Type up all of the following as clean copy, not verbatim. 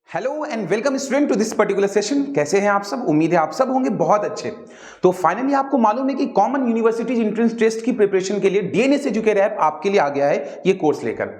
Hello and welcome student to this particular session. कैसे हैं आप सब? उम्मीद है आप सब होंगे बहुत अच्छे। तो फाइनली आपको मालूम है कि कॉमन यूनिवर्सिटीज एंट्रेंस टेस्ट की प्रिपरेशन के लिए डीएनएस एजुकेटर ऐप आपके लिए आ गया है ये कोर्स लेकर।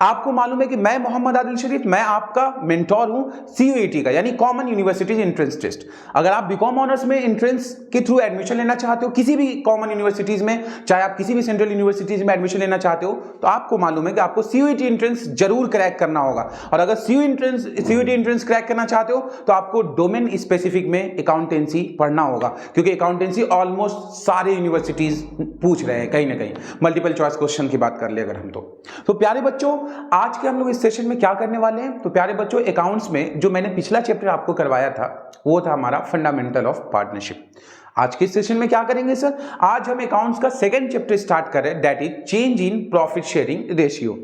आपको मालूम है कि मैं मोहम्मद आदिल शरीफ, मैं आपका मेंटोर हूं सीयूईटी का, यानी कॉमन यूनिवर्सिटीज एंट्रेंस टेस्ट। अगर आप बीकॉम ऑनर्स में एंट्रेंस के थ्रू एडमिशन लेना चाहते हो किसी भी कॉमन यूनिवर्सिटीज में, चाहे आप किसी भी सेंट्रल यूनिवर्सिटीज में एडमिशन लेना चाहते हो, तो आपको मालूम है कि आपको सीयूईटी एंट्रेंस जरूर क्रैक करना होगा। और अगर सीयूईटी एंट्रेंस क्रैक करना चाहते हो तो आपको डोमेन स्पेसिफिक में अकाउंटेंसी पढ़ना होगा, क्योंकि अकाउंटेंसी ऑलमोस्ट सारे यूनिवर्सिटीज पूछ रहे हैं कहीं ना कहीं। मल्टीपल चॉइस क्वेश्चन की बात कर ले अगर हम तो प्यारे बच्चों, आज के हम लोग इस सेशन में क्या करने वाले हैं? तो प्यारे बच्चों, अकाउंट्स में जो मैंने पिछला चैप्टर आपको करवाया था वो था हमारा फंडामेंटल ऑफ पार्टनरशिप। आज के सेशन में क्या करेंगे सर? आज हम अकाउंट्स का सेकंड चैप्टर स्टार्ट कर रहे हैं, that is change in profit sharing ratio.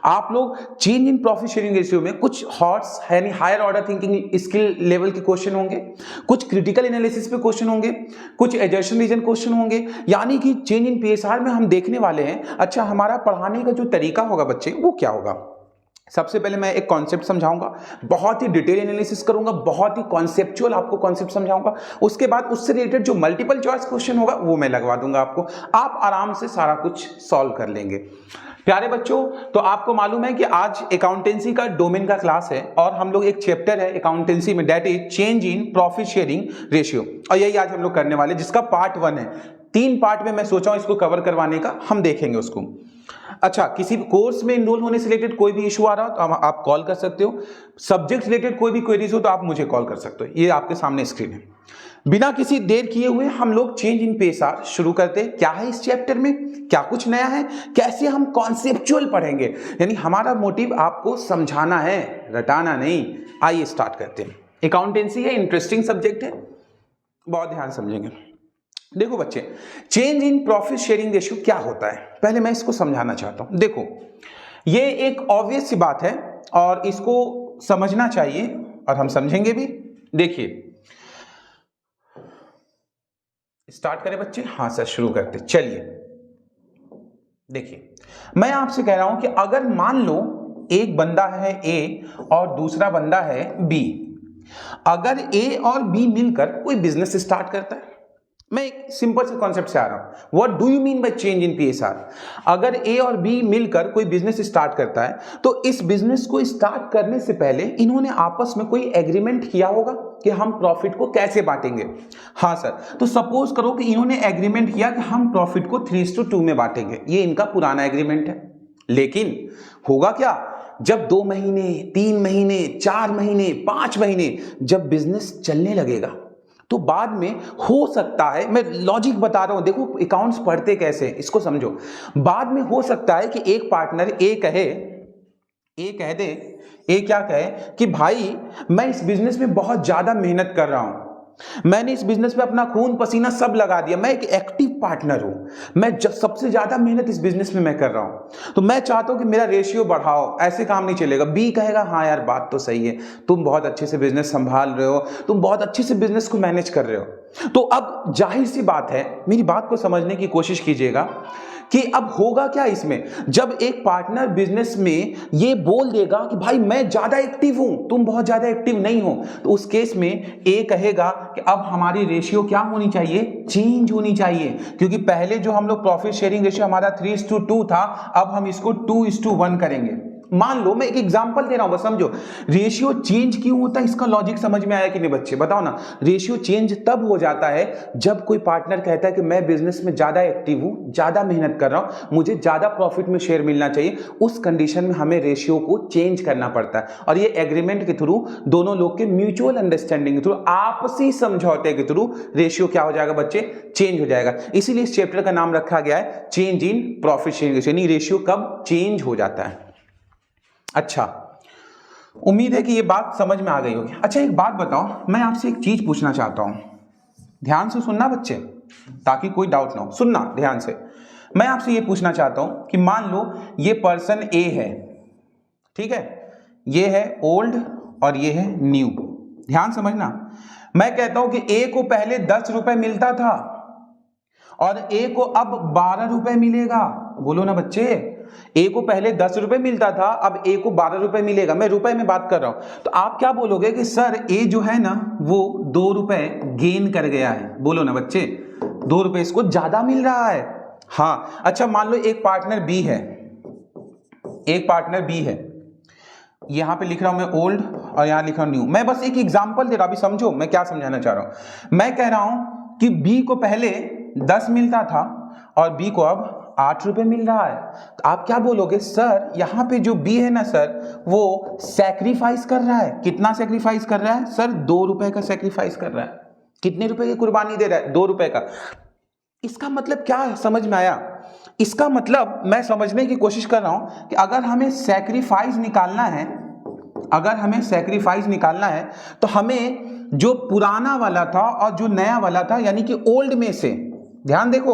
आप लोग change in profit sharing ratio में कुछ हॉट्स यानी higher order thinking skill level के क्वेश्चन होंगे, कुछ क्रिटिकल एनालिसिस पे क्वेश्चन होंगे, कुछ एजर्शन रीजन क्वेश्चन होंगे, यानी कि चेंज इन पीएसआर में हम देखने वाले हैं। अच्छा, हमारा पढ़ाने का जो तरीका होगा बच्चे वो क्या होगा? सबसे पहले मैं एक कॉन्सेप्ट समझाऊंगा, बहुत ही डिटेल एनालिसिस करूंगा, बहुत ही कॉन्सेप्चुअल आपको कॉन्सेप्ट समझाऊंगा। उसके बाद उससे रिलेटेड जो मल्टीपल चॉइस क्वेश्चन होगा वो मैं लगवा दूंगा आपको, आप आराम से सारा कुछ सॉल्व कर लेंगे। प्यारे बच्चों, तो आपको मालूम है कि आज अकाउंटेंसी का डोमेन का क्लास है और हम लोग एक चैप्टर है अकाउंटेंसी में, that is change in profit sharing ratio, और यही आज हम लोग करने वाले, जिसका पार्ट 1 है। 3 पार्ट में मैं सोचा हूं इसको कवर करवाने का, हम देखेंगे उसको। अच्छा, किसी कोर्स में इनरोल होने से रिलेटेड कोई भी इशू आ रहा हो तो आप कॉल कर सकते हो। सब्जेक्ट रिलेटेड कोई भी क्वेरीज हो तो आप मुझे कॉल कर सकते हो। ये आपके सामने स्क्रीन है। बिना किसी देर किए हुए हम लोग चेंज इन पीएसआर शुरू करते हैं। क्या है इस चैप्टर में, क्या कुछ नया है, कैसे हम कॉन्सेप्चुअल पढ़ेंगे, यानी हमारा मोटिव आपको समझाना है, रटाना नहीं। आइए स्टार्ट करते हैं। अकाउंटेंसी है, इंटरेस्टिंग सब्जेक्ट है, बहुत ध्यान समझेंगे। देखो बच्चे, change in profit sharing ratio क्या होता है, पहले मैं इसको समझाना चाहता हूं। देखो, ये एक ऑब्वियस सी बात है और इसको समझना चाहिए और हम समझेंगे भी। देखिए, स्टार्ट करें बच्चे? हाँ सर, शुरू करते। चलिए देखिए, मैं आपसे कह रहा हूं कि अगर मान लो एक बंदा है ए और दूसरा बंदा है बी, अगर ए और बी मिलकर कोई बिजनेस स्टार्ट करता है, मैं एक सिंपल से कॉन्सेप्ट से आ रहा हूं। What do you mean by change in PSR? अगर ए और बी मिलकर कोई बिजनेस स्टार्ट करता है तो इस बिजनेस को स्टार्ट करने से पहले इन्होंने आपस में कोई एग्रीमेंट किया होगा कि हम प्रॉफिट को कैसे बांटेंगे। हाँ सर, तो सपोज करो कि इन्होंने एग्रीमेंट किया कि हम प्रॉफिट को 3:2 में बांटेंगे। ये इनका पुराना एग्रीमेंट है। लेकिन होगा क्या, जब 2 महीने, 3 महीने, 4 महीने, 5 महीने जब बिजनेस चलने लगेगा तो बाद में हो सकता है, मैं लॉजिक बता रहा हूं, देखो अकाउंट्स पढ़ते कैसे इसको समझो। बाद में हो सकता है कि एक पार्टनर ए कह दे, ए क्या कहे कि भाई मैं इस बिजनेस में बहुत ज्यादा मेहनत कर रहा हूं, मैंने इस बिजनेस में अपना खून पसीना सब लगा दिया, मैं एक एक्टिव पार्टनर हूं, मैं सबसे ज्यादा मेहनत इस बिजनेस में मैं कर रहा हूं, तो मैं चाहता हूं कि मेरा रेशियो बढ़ाओ। ऐसे काम नहीं चलेगा। बी कहेगा हाँ यार बात तो सही है, तुम बहुत अच्छे से बिजनेस संभाल रहे हो, तुम बहुत अच्छे से बिजनेस को मैनेज कर रहे हो। तो अब जाहिर सी बात है, मेरी बात को समझने की कोशिश कीजिएगा कि अब होगा क्या इसमें, जब एक पार्टनर बिजनेस में ये बोल देगा कि भाई मैं ज्यादा एक्टिव हूं, तुम बहुत ज्यादा एक्टिव नहीं हो, तो उस केस में ए कहेगा कि अब हमारी रेशियो क्या होनी चाहिए, चेंज होनी चाहिए। क्योंकि पहले जो हम लोग प्रॉफिट शेयरिंग रेशियो हमारा 3:2 था, अब हम इसको 2:1 करेंगे। मान लो, मैं एक एग्जांपल दे रहा हूं, बस समझो। रेशियो चेंज क्यों होता है, इसका लॉजिक समझ में आया कि नहीं बच्चे? बताओ ना। रेशियो चेंज तब हो जाता है जब कोई पार्टनर कहता है कि मैं बिजनेस में ज्यादा एक्टिव हूं, ज्यादा मेहनत कर रहा हूं, मुझे ज्यादा प्रॉफिट में शेयर मिलना चाहिए। उस कंडीशन में हमें रेशियो को चेंज करना पड़ता है, और ये एग्रीमेंट के थ्रू, दोनों लोग के म्यूचुअल अंडरस्टैंडिंग के थ्रू, आपसी समझौते के थ्रू रेशियो क्या हो जाएगा बच्चे, चेंज हो जाएगा। इसीलिए इस चैप्टर का नाम रखा गया है change in profit sharing ratio, यानी रेशियो कब चेंज हो जाता है। अच्छा, उम्मीद है कि ये बात समझ में आ गई होगी। अच्छा, एक बात बताओ, मैं आपसे एक चीज पूछना चाहता हूं, ध्यान से सुनना बच्चे, ताकि कोई डाउट ना हो। सुनना ध्यान से। मैं आपसे ये पूछना चाहता हूं कि मान लो ये पर्सन ए है, ठीक है, ये है ओल्ड और ये है न्यू। ध्यान समझना। मैं कहता हूं कि ए को पहले 10 रुपए मिलता था और ए को अब 12 रुपए मिलेगा। बोलो ना बच्चे। ए को पहले 10 रुपए मिलता था, अब ए को 12 रुपए मिलेगा। मैं रुपए में बात कर रहा हूं। तो आप क्या बोलोगे कि सर ए जो है ना वो 2 रुपए गेन कर गया है। बोलो ना बच्चे, 2 रुपए इसको ज्यादा मिल रहा है। हाँ, अच्छा मान लो एक पार्टनर बी है, एक पार्टनर बी है, यहां पे लिख रहा हूं मैं ओल्ड और यहां लिख रहा हूं न्यू। मैं बस एक एग्जांपल दे रहा हूं, अभी समझो मैं क्या समझाना चाह रहा हूं। मैं कह रहा हूं कि बी को पहले 10 मिलता था और बी को अब 8 रुपए मिल रहा है। तो आप क्या बोलोगे, सर यहां पे जो बी है ना सर वो सैक्रिफाइस कर रहा है। कितना सैक्रिफाइस कर रहा है सर? 2 रुपए का सैक्रिफाइस कर रहा है। कितने रुपए की कुर्बानी दे रहा है? 2 रुपए का। इसका मतलब क्या है, समझ में आया? इसका मतलब मैं समझने की कोशिश कर रहा हूं कि अगर हमें सैक्रिफाइस निकालना है, अगर हमें सैक्रिफाइस निकालना है तो हमें जो पुराना वाला था और जो नया वाला था, यानी कि ओल्ड में से, ध्यान देखो,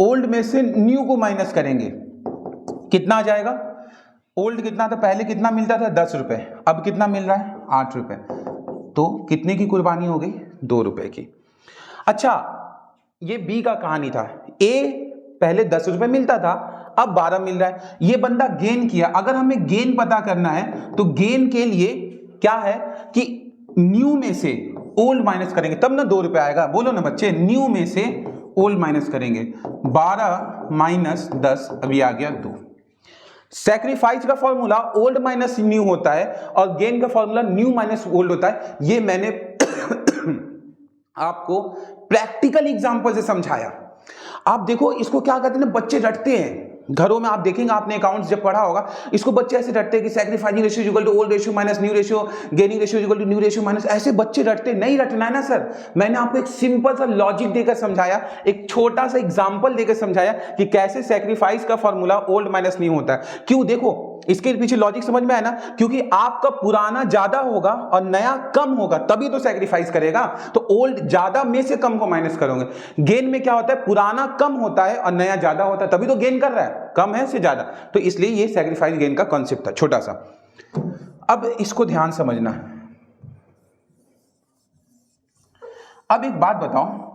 ओल्ड में से न्यू को माइनस करेंगे। कितना आ जाएगा? ओल्ड कितना था पहले? कितना मिलता था? 10 रुपए। अब कितना मिल रहा है? 8 रुपए। तो कितने की कुर्बानी हो गई? 2 रुपए की। अच्छा, ये बी का कहानी था। ए पहले 10 रुपए मिलता था, अब 12 मिल रहा है। ये बंदा गेन किया। अगर हमें गेन पता करना है तो गेन के लिए क्या है कि न्यू में से ओल्ड माइनस करेंगे, तब ना 2 रुपए आएगा। बोलो ना बच्चे, न्यू में से ओल्ड माइनस करेंगे। 12 माइनस 10, अभी आ गया 2। सैक्रिफाइस का फॉर्मूला ओल्ड माइनस न्यू होता है और गेन का फॉर्मूला न्यू माइनस ओल्ड होता है। ये मैंने आपको प्रैक्टिकल एग्जांपल से समझाया। आप देखो, इसको क्या कहते हैं ना, बच्चे रटते हैं। घरों में आप देखेंगे, आपने अकाउंट्स जब पढ़ा होगा, इसको बच्चे ऐसे रटते हैं कि sacrificing ratio equal to old ratio minus new ratio, gaining ratio equal to new ratio minus, ऐसे बच्चे रटते। नहीं रटना है ना सर। मैंने आपको एक सिंपल सा लॉजिक देकर समझाया, एक छोटा सा एग्जांपल देकर समझाया कि कैसे सैक्रिफाइस का फॉर्मूला ओल्ड माइनस न्यू होता है। क्यों? देखो इसके पीछे लॉजिक समझ में आया ना, क्योंकि आपका पुराना ज्यादा होगा और नया कम होगा, तभी तो सैक्रिफाइस करेगा। तो ओल्ड ज्यादा में से कम को माइनस करोगे। गेन में क्या होता है? पुराना कम होता है और नया ज्यादा होता है, तभी तो गेन कर रहा है, कम है से ज्यादा। तो इसलिए ये सैक्रिफाइस गेन का कॉन्सेप्ट था, छोटा सा। अब इसको ध्यान समझना। अब एक बात बताओ,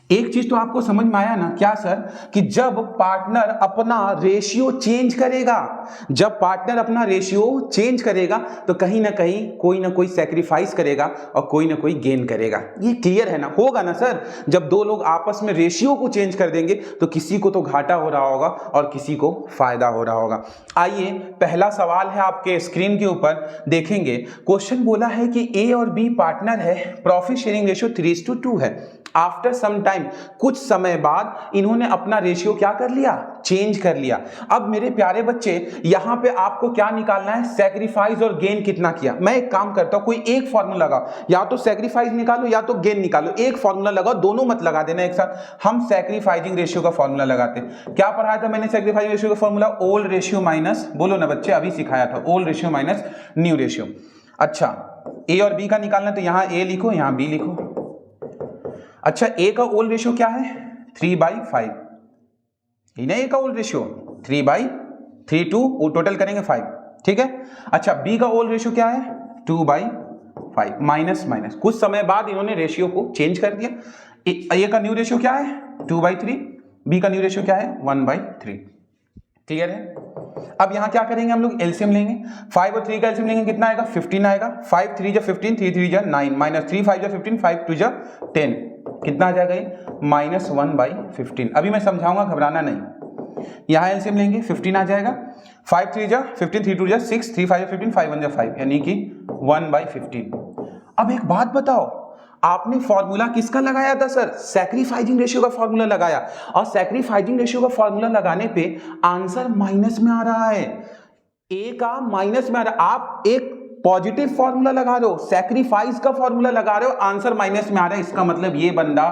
एक चीज तो आपको समझ में आया ना, क्या सर? कि जब पार्टनर अपना रेशियो चेंज करेगा, जब पार्टनर अपना रेशियो चेंज करेगा तो कहीं ना कोई सैक्रिफाइस करेगा और कोई ना कोई गेन करेगा। ये क्लियर है ना? होगा ना सर? जब दो लोग आपस में रेशियो को चेंज कर देंगे तो किसी को तो घाटा हो रहा होगा और किसी को फायदा हो रहा होगा। आइए, पहला सवाल है आपके स्क्रीन के ऊपर, देखेंगे। क्वेश्चन बोला है कि ए और बी पार्टनर है, प्रॉफिट शेयरिंग रेशियो 3:2 है। आफ्टर सम टाइम, कुछ समय बाद इन्होंने अपना रेशियो क्या कर लिया? चेंज कर लिया। अब मेरे प्यारे बच्चे, यहां पे आपको क्या निकालना है? सैक्रिफाइस और गेन कितना किया। मैं एक काम करता हूं, कोई एक फॉर्मूला लगाओ, या तो सैक्रिफाइस निकालो या तो गेन निकालो। एक फॉर्मूला लगाओ, दोनों मत लगा देना एक साथ। हम सैक्रिफाइसिंग रेशियो का फॉर्मूला लगाते हैं। क्या पढ़ाया था मैंने सैक्रिफाइसिंग रेशियो का फॉर्मूला? ओल्ड रेशियो माइनस, बोलो ना बच्चे, अभी सिखाया था, old ratio minus new ratio. अच्छा, ए और बी का निकालना, तो यहां ए लिखो, यहां बी लिखो। अच्छा, ए का ओल्ड रेशियो क्या है? 3/5। ए का ओल्ड रेशियो 3/3 वो टोटल करेंगे 5, ठीक है। अच्छा, बी का ओल्ड रेशियो क्या है? 2/5 माइनस माइनस। कुछ समय बाद इन्होंने रेशियो को चेंज कर दिया। ए का न्यू रेशियो क्या है? 2/3। बी का न्यू रेशियो क्या है? 1/3। क्लियर है? अब यहां क्या करेंगे हम लोग? एलसीएम लेंगे। 5 और 3 का एलसीएम लेंगे, कितना आएगा? 15 आएगा। 5 3 जा 15, 3 3 जा 9, माइनस 3 5 जा 15, 5 2 जा 10, कितना आ जाएगा? -1/15। अभी मैं समझाऊंगा, घबराना नहीं। यहां एलसीएम लेंगे, 15 आ जाएगा। 5 3 जा 15, 3 2 जा 6, 3 5 जा 15, 5 1 जा 5, यानी कि 1/15। अब एक बात बताओ, आपने फॉर्मूला किसका लगाया था सर? सैक्रिफाइसिंग रेशियो का फॉर्मूला लगाया, और सैक्रिफाइसिंग रेशियो का फॉर्मूला लगाने पे आंसर माइनस में आ रहा है। ए का माइनस में आ रहा है। आप एक पॉजिटिव फॉर्मूला लगा रहे हो, सैक्रिफाइस का फॉर्मूला लगा रहे हो, आंसर माइनस में आ रहा है, इसका मतलब ये बंदा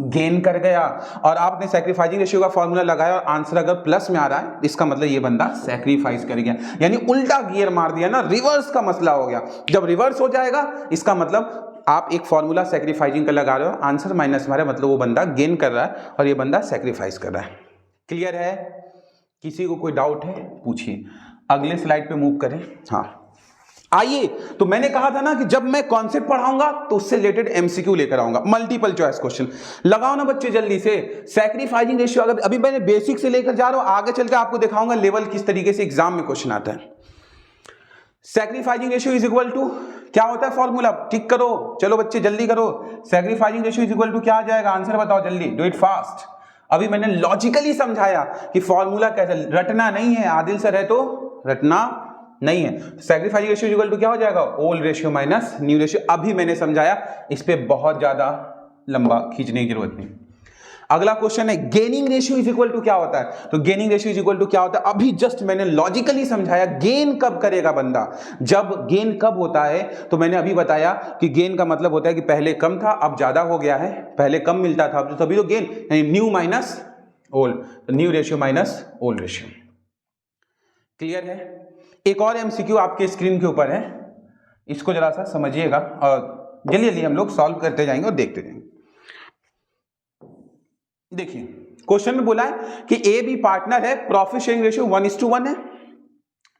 गेन कर गया। और आपने सैक्रिफाइसिंग रेशियो का फॉर्मूला लगाया और आंसर अगर प्लस में आ रहा है, इसका मतलब ये बंदा सैक्रिफाइस कर गया, यानी उल्टा गियर मार दिया ना, रिवर्स का मसला हो गया। जब रिवर्स हो जाएगा, इसका मतलब आप एक फॉर्मूला सैक्रिफाइसिंग का लगा रहे हो, आंसर माइनस में आ रहा है, मतलब वो बंदा गेन कर रहा है और ये बंदा सैक्रिफाइस कर रहा है। क्लियर है? किसी को कोई डाउट है? पूछिए। अगले स्लाइड पे मूव करें। हाँ, आइए, तो मैंने कहा था ना कि जब मैं कॉन्सेप्ट पढ़ाऊंगा तो उससे रिलेटेड एमसीक्यू लेकर आऊंगा, मल्टीपल चॉइस क्वेश्चन। लगाओ ना बच्चे जल्दी से। सैक्रिफाइसिंग रेशियो, अगर अभी मैंने बेसिक से लेकर जा रहा हूं, आगे चल के आपको दिखाऊंगा लेवल किस तरीके से एग्जाम में क्वेश्चन आता है। Sacrificing ratio is equal to क्या होता है फॉर्मूला, ठीक करो, चलो बच्चे जल्दी करो। Sacrificing ratio is equal to क्या आ जाएगा, आंसर बताओ जल्दी, डू इट फास्ट। अभी मैंने लॉजिकली समझाया कि फॉर्मूला कैसे, रटना नहीं है, आदिल सर है तो रटना नहीं है। सैक्रिफाइसिंग रेशियो इक्वल टू क्या हो जाएगा, old ratio minus new ratio. अभी मैंने समझाया, इस पे बहुत ज्यादा लंबा खींचने की जरूरत नहीं। अगला क्वेश्चन है gaining ratio is equal to क्या होता है, तो gaining ratio is equal to क्या होता है, अभी जस्ट मैंने लॉजिकली समझाया। गेन कब करेगा बंदा, जब गेन कब होता है, तो मैंने अभी बताया कि गेन का मतलब होता है कि पहले कम था अब ज्यादा हो गया है, पहले कम मिलता था अब तभी तो गेन, यानी new minus old, new ratio minus old ratio. Clear है। एक और एमसीक्यू आपके स्क्रीन के ऊपर है, इसको जरा सा समझिएगा और जल्दी जल्दी हम लोग सॉल्व करते जाएंगे और देखते जाएंगे। देखिए क्वेश्चन में बोला है कि ए बी पार्टनर है, प्रॉफिट शेयरिंग रेशियो 1:1 है।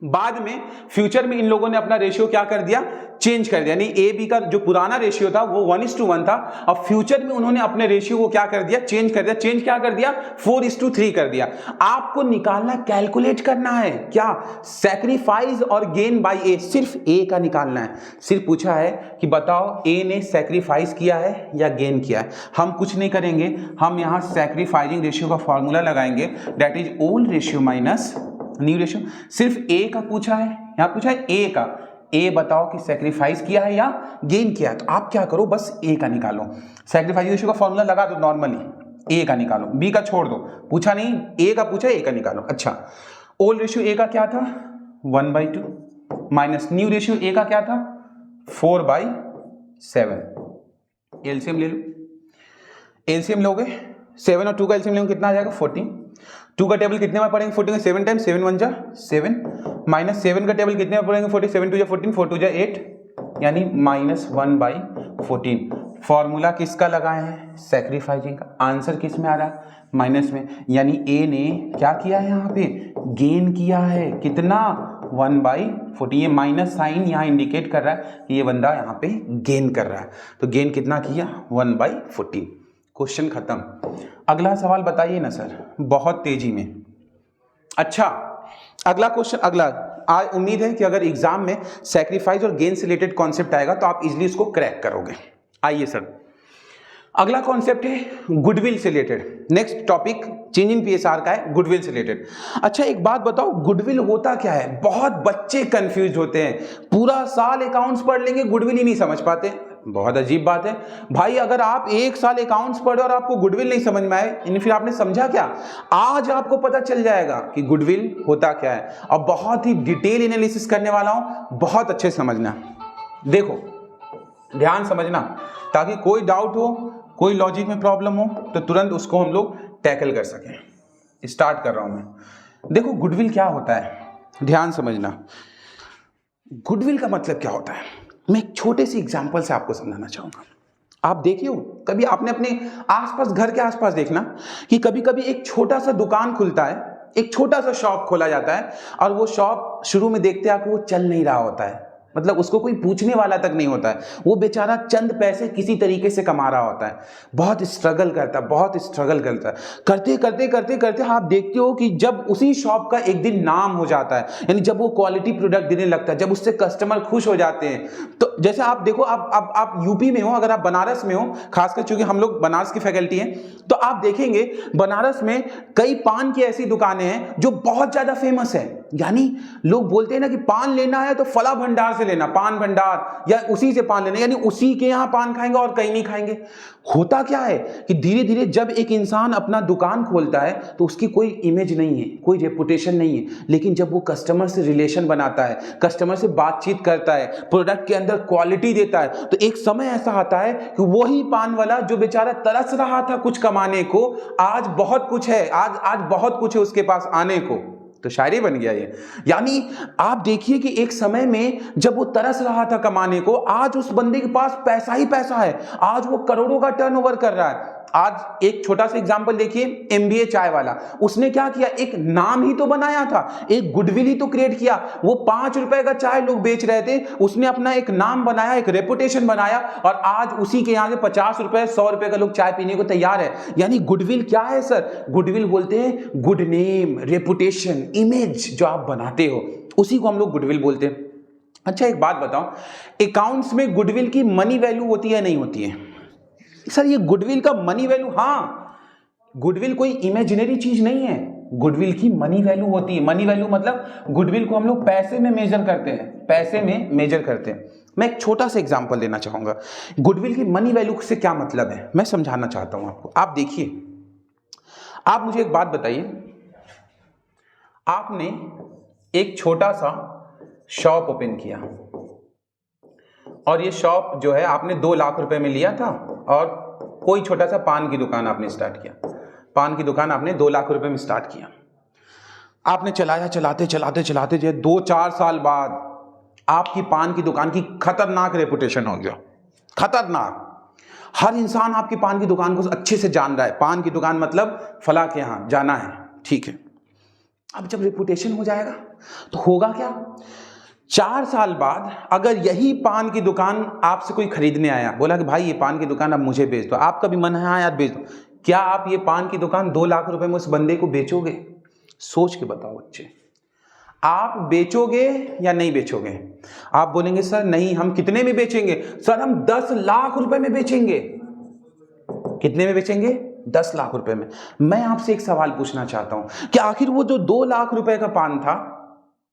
बाद में फ्यूचर में इन लोगों ने अपना रेशियो क्या कर दिया, चेंज कर दिया, यानी ए बी का जो पुराना रेशियो था वो 1:1 था, अब फ्यूचर में उन्होंने अपने रेशियो को क्या कर दिया, चेंज कर दिया। चेंज क्या कर दिया, 4:3 कर दिया। आपको निकालना, कैलकुलेट करना है क्या, सैक्रिफाइस और गेन बाय ए, सिर्फ ए का निकालना है। सिर्फ पूछा है कि बताओ ए ने सैक्रिफाइस किया है या गेन किया है। हम कुछ नहीं करेंगे, हम यहां सैक्रिफाइसिंग रेशियो का फॉर्मूला लगाएंगे, that is old ratio minus new ratio. सिर्फ ए का पूछा है, यहां पूछा है ए का, ए बताओ कि सैक्रिफाइस किया है या गेन किया है, तो आप क्या करो बस ए का निकालो। सैक्रिफाइस रेशियो का फॉर्मूला लगा दो नॉर्मली, ए का निकालो, बी का छोड़ दो, पूछा नहीं, ए का पूछा, ए का निकालो। अच्छा, ओल्ड रेशियो ए का क्या था 1/2 माइनस न्यू रेशियो ए का क्या था 4/7। एलसीएम ले लो, एलसीएम लोगे 7 और 2 का एलसीएम लोगे कितना आ जाएगा 14। 2 का टेबल कितने में पढ़ेंगे 14 7 टाइम 7 1 जा 7 माइनस 7 का टेबल कितने में पढ़ेंगे 47 2 जा 14 4 2 जा 8 यानी -1/14। फॉर्मूला किसका लगाए हैं, सैक्रिफाइसिंग का। आंसर किस में आ रहा है, माइनस में, यानी ए ने क्या किया है यहाँ पे, गेन किया है, कितना 1/14। ये माइनस साइन यहाँ इंडिकेट कर रहा है कि ये बंदा यहाँ पे गेन कर रहा है, तो गेन कितना किया 1/14। क्वेश्चन खत्म। अगला सवाल बताइए ना सर, बहुत तेजी में। अच्छा अगला क्वेश्चन, अगला आज उम्मीद है कि अगर एग्जाम में सैक्रिफाइस और गेन से रिलेटेड कॉन्सेप्ट आएगा तो आप इजीली इसको क्रैक करोगे। आइए सर, अगला कॉन्सेप्ट है गुडविल से related. Next topic change in PSR का है, गुडविल से रिलेटेड। अच्छा एक बात बताओ, गुडविल होता क्या है, बहुत बच्चे कंफ्यूज होते हैं, पूरा साल अकाउंट्स पढ़ लेंगे गुडविल ही नहीं समझ पाते। बहुत अजीब बात है भाई, अगर आप एक साल अकाउंट्स पढ़े और आपको गुडविल नहीं समझ में आए, फिर आपने समझा क्या। आज आपको पता चल जाएगा कि गुडविल होता क्या है, और बहुत ही डिटेल एनालिसिस करने वाला हूं, बहुत अच्छे समझना। देखो ध्यान समझना, ताकि कोई डाउट हो, कोई लॉजिक में प्रॉब्लम हो तो तुरंत उसको हम लोग टैकल कर सकें। स्टार्ट कर रहा हूं मैं। देखो गुडविल क्या होता है, ध्यान समझना। गुडविल का मतलब क्या होता है, मैं एक छोटे से एग्जांपल से आपको समझाना चाहूंगा। आप देखिए कभी आपने अपने आसपास, घर के आसपास देखना कि कभी कभी एक छोटा सा दुकान खुलता है, एक छोटा सा शॉप खोला जाता है, और वो शॉप शुरू में देखते हैं आपको वो चल नहीं रहा होता है, मतलब उसको कोई पूछने वाला तक नहीं होता है, वो बेचारा चंद पैसे किसी तरीके से कमा रहा होता है, बहुत स्ट्रगल करता है, बहुत स्ट्रगल करता है, करते करते करते करते आप देखते हो कि जब उसी शॉप का एक दिन नाम हो जाता है, यानी जब वो क्वालिटी प्रोडक्ट देने लगता है, जब उससे कस्टमर खुश हो जाते हैं, तो जैसे आप देखो, आप यूपी में हो, अगर आप बनारस में हो, खासकर चूंकि हम लोग बनारस की फैकल्टी हैं, तो आप देखेंगे बनारस में कई पान की ऐसी दुकानें हैं जो बहुत ज्यादा फेमस है। यानी लोग बोलते हैं ना कि पान लेना है तो फला भंडार से लेना, पान भंडार, या उसी से पान लेना, यानी उसी के यहां पान खाएंगे और कहीं नहीं खाएंगे। होता क्या है कि धीरे धीरे जब एक इंसान अपना दुकान खोलता है तो उसकी कोई इमेज नहीं है, कोई रेपुटेशन नहीं है, लेकिन जब वो कस्टमर से रिलेशन बनाता है, कस्टमर से बातचीत करता है, प्रोडक्ट के अंदर क्वालिटी देता है, तो एक समय ऐसा आता है कि वही पान वाला जो बेचारा तरस रहा था कुछ कमाने को, आज बहुत कुछ है, आज बहुत कुछ है उसके पास आने को, तो शायरी बन गया ये। यानी आप देखिए कि एक समय में जब वो तरस रहा था कमाने को, आज उस बंदे के पास पैसा ही पैसा है, आज वो करोड़ों का टर्नओवर कर रहा है। आज एक छोटा सा एग्जांपल देखिए, एमबीए चाय वाला, उसने क्या किया, एक नाम ही तो बनाया था, एक गुडविल ही तो क्रिएट किया। वो 5 रुपए का चाय लोग बेच रहे थे, उसने अपना एक नाम बनाया, एक रेपुटेशन बनाया, और आज उसी के यहाँ से 50 रुपए 100 रुपए का लोग चाय पीने को तैयार है। यानी गुडविल क्या है सर? गुडविल बोलते हैं गुड नेम, रेपुटेशन, इमेज जो आप बनाते हो, उसी को हम लोग गुडविल बोलते हैं। अच्छा एक बात बताओ, अकाउंट्स में गुडविल की मनी वैल्यू होती है नहीं होती है? सर ये गुडविल का मनी वैल्यू, हाँ, गुडविल कोई इमेजिनरी चीज नहीं है, गुडविल की मनी वैल्यू होती है। मनी वैल्यू मतलब गुडविल को हम लोग पैसे में मेजर करते हैं, पैसे में मेजर करते हैं। मैं एक छोटा सा एग्जांपल देना चाहूंगा, गुडविल की मनी वैल्यू से क्या मतलब है, मैं समझाना चाहता हूं आपको। आप देखिए, आप मुझे एक बात बताइए, आपने एक छोटा सा शॉप ओपन किया, और ये शॉप जो है आपने 2 लाख रुपए में लिया था, और कोई छोटा सा पान की दुकान आपने स्टार्ट किया, पान की दुकान आपने 2 लाख रुपए में स्टार्ट किया। आपने चलाया, चलाते चलाते चलाते जो 2-4 साल बाद आपकी पान की दुकान की खतरनाक रेपुटेशन हो गया, खतरनाक। हर इंसान आपकी पान की दुकान को अच्छे से जान रहा है, पान की दुकान मतलब फला के यहां जाना है, ठीक है। अब जब रेपुटेशन हो जाएगा तो होगा क्या, 4 साल बाद अगर यही पान की दुकान आपसे कोई खरीदने आया, बोला कि भाई ये पान की दुकान अब मुझे बेच दो, आपका भी मन है हाँ यार बेच दो, क्या आप ये पान की दुकान 2 लाख रुपए में उस बंदे को बेचोगे? सोच के बताओ बच्चे, आप बेचोगे या नहीं बेचोगे? आप बोलेंगे सर नहीं, हम कितने में बेचेंगे? सर हम 10 लाख रुपए में बेचेंगे। कितने में बेचेंगे? 10 लाख रुपए में। मैं आपसे एक सवाल पूछना चाहता हूं कि आखिर वो जो 2 लाख रुपए का पान था,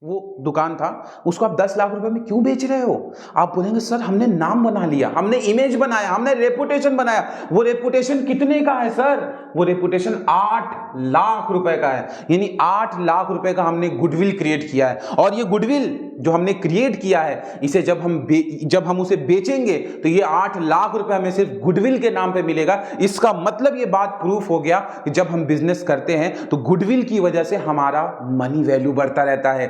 वो दुकान था, उसको आप 10 लाख रुपए में क्यों बेच रहे हो? आप बोलेंगे सर हमने नाम बना लिया, हमने इमेज बनाया, हमने रेपुटेशन बनाया। वो रेपुटेशन कितने का है सर? वो रेपुटेशन 8 लाख रुपए का है। यानी 8 लाख रुपए का हमने गुडविल क्रिएट किया है, और ये गुडविल जो हमने क्रिएट किया है, इसे जब हम उसे बेचेंगे तो ये 8 लाख रुपए हमें सिर्फ गुडविल के नाम पे मिलेगा। इसका मतलब ये बात प्रूफ हो गया कि जब हम बिजनेस करते हैं तो गुडविल की वजह से हमारा मनी वैल्यू बढ़ता रहता है,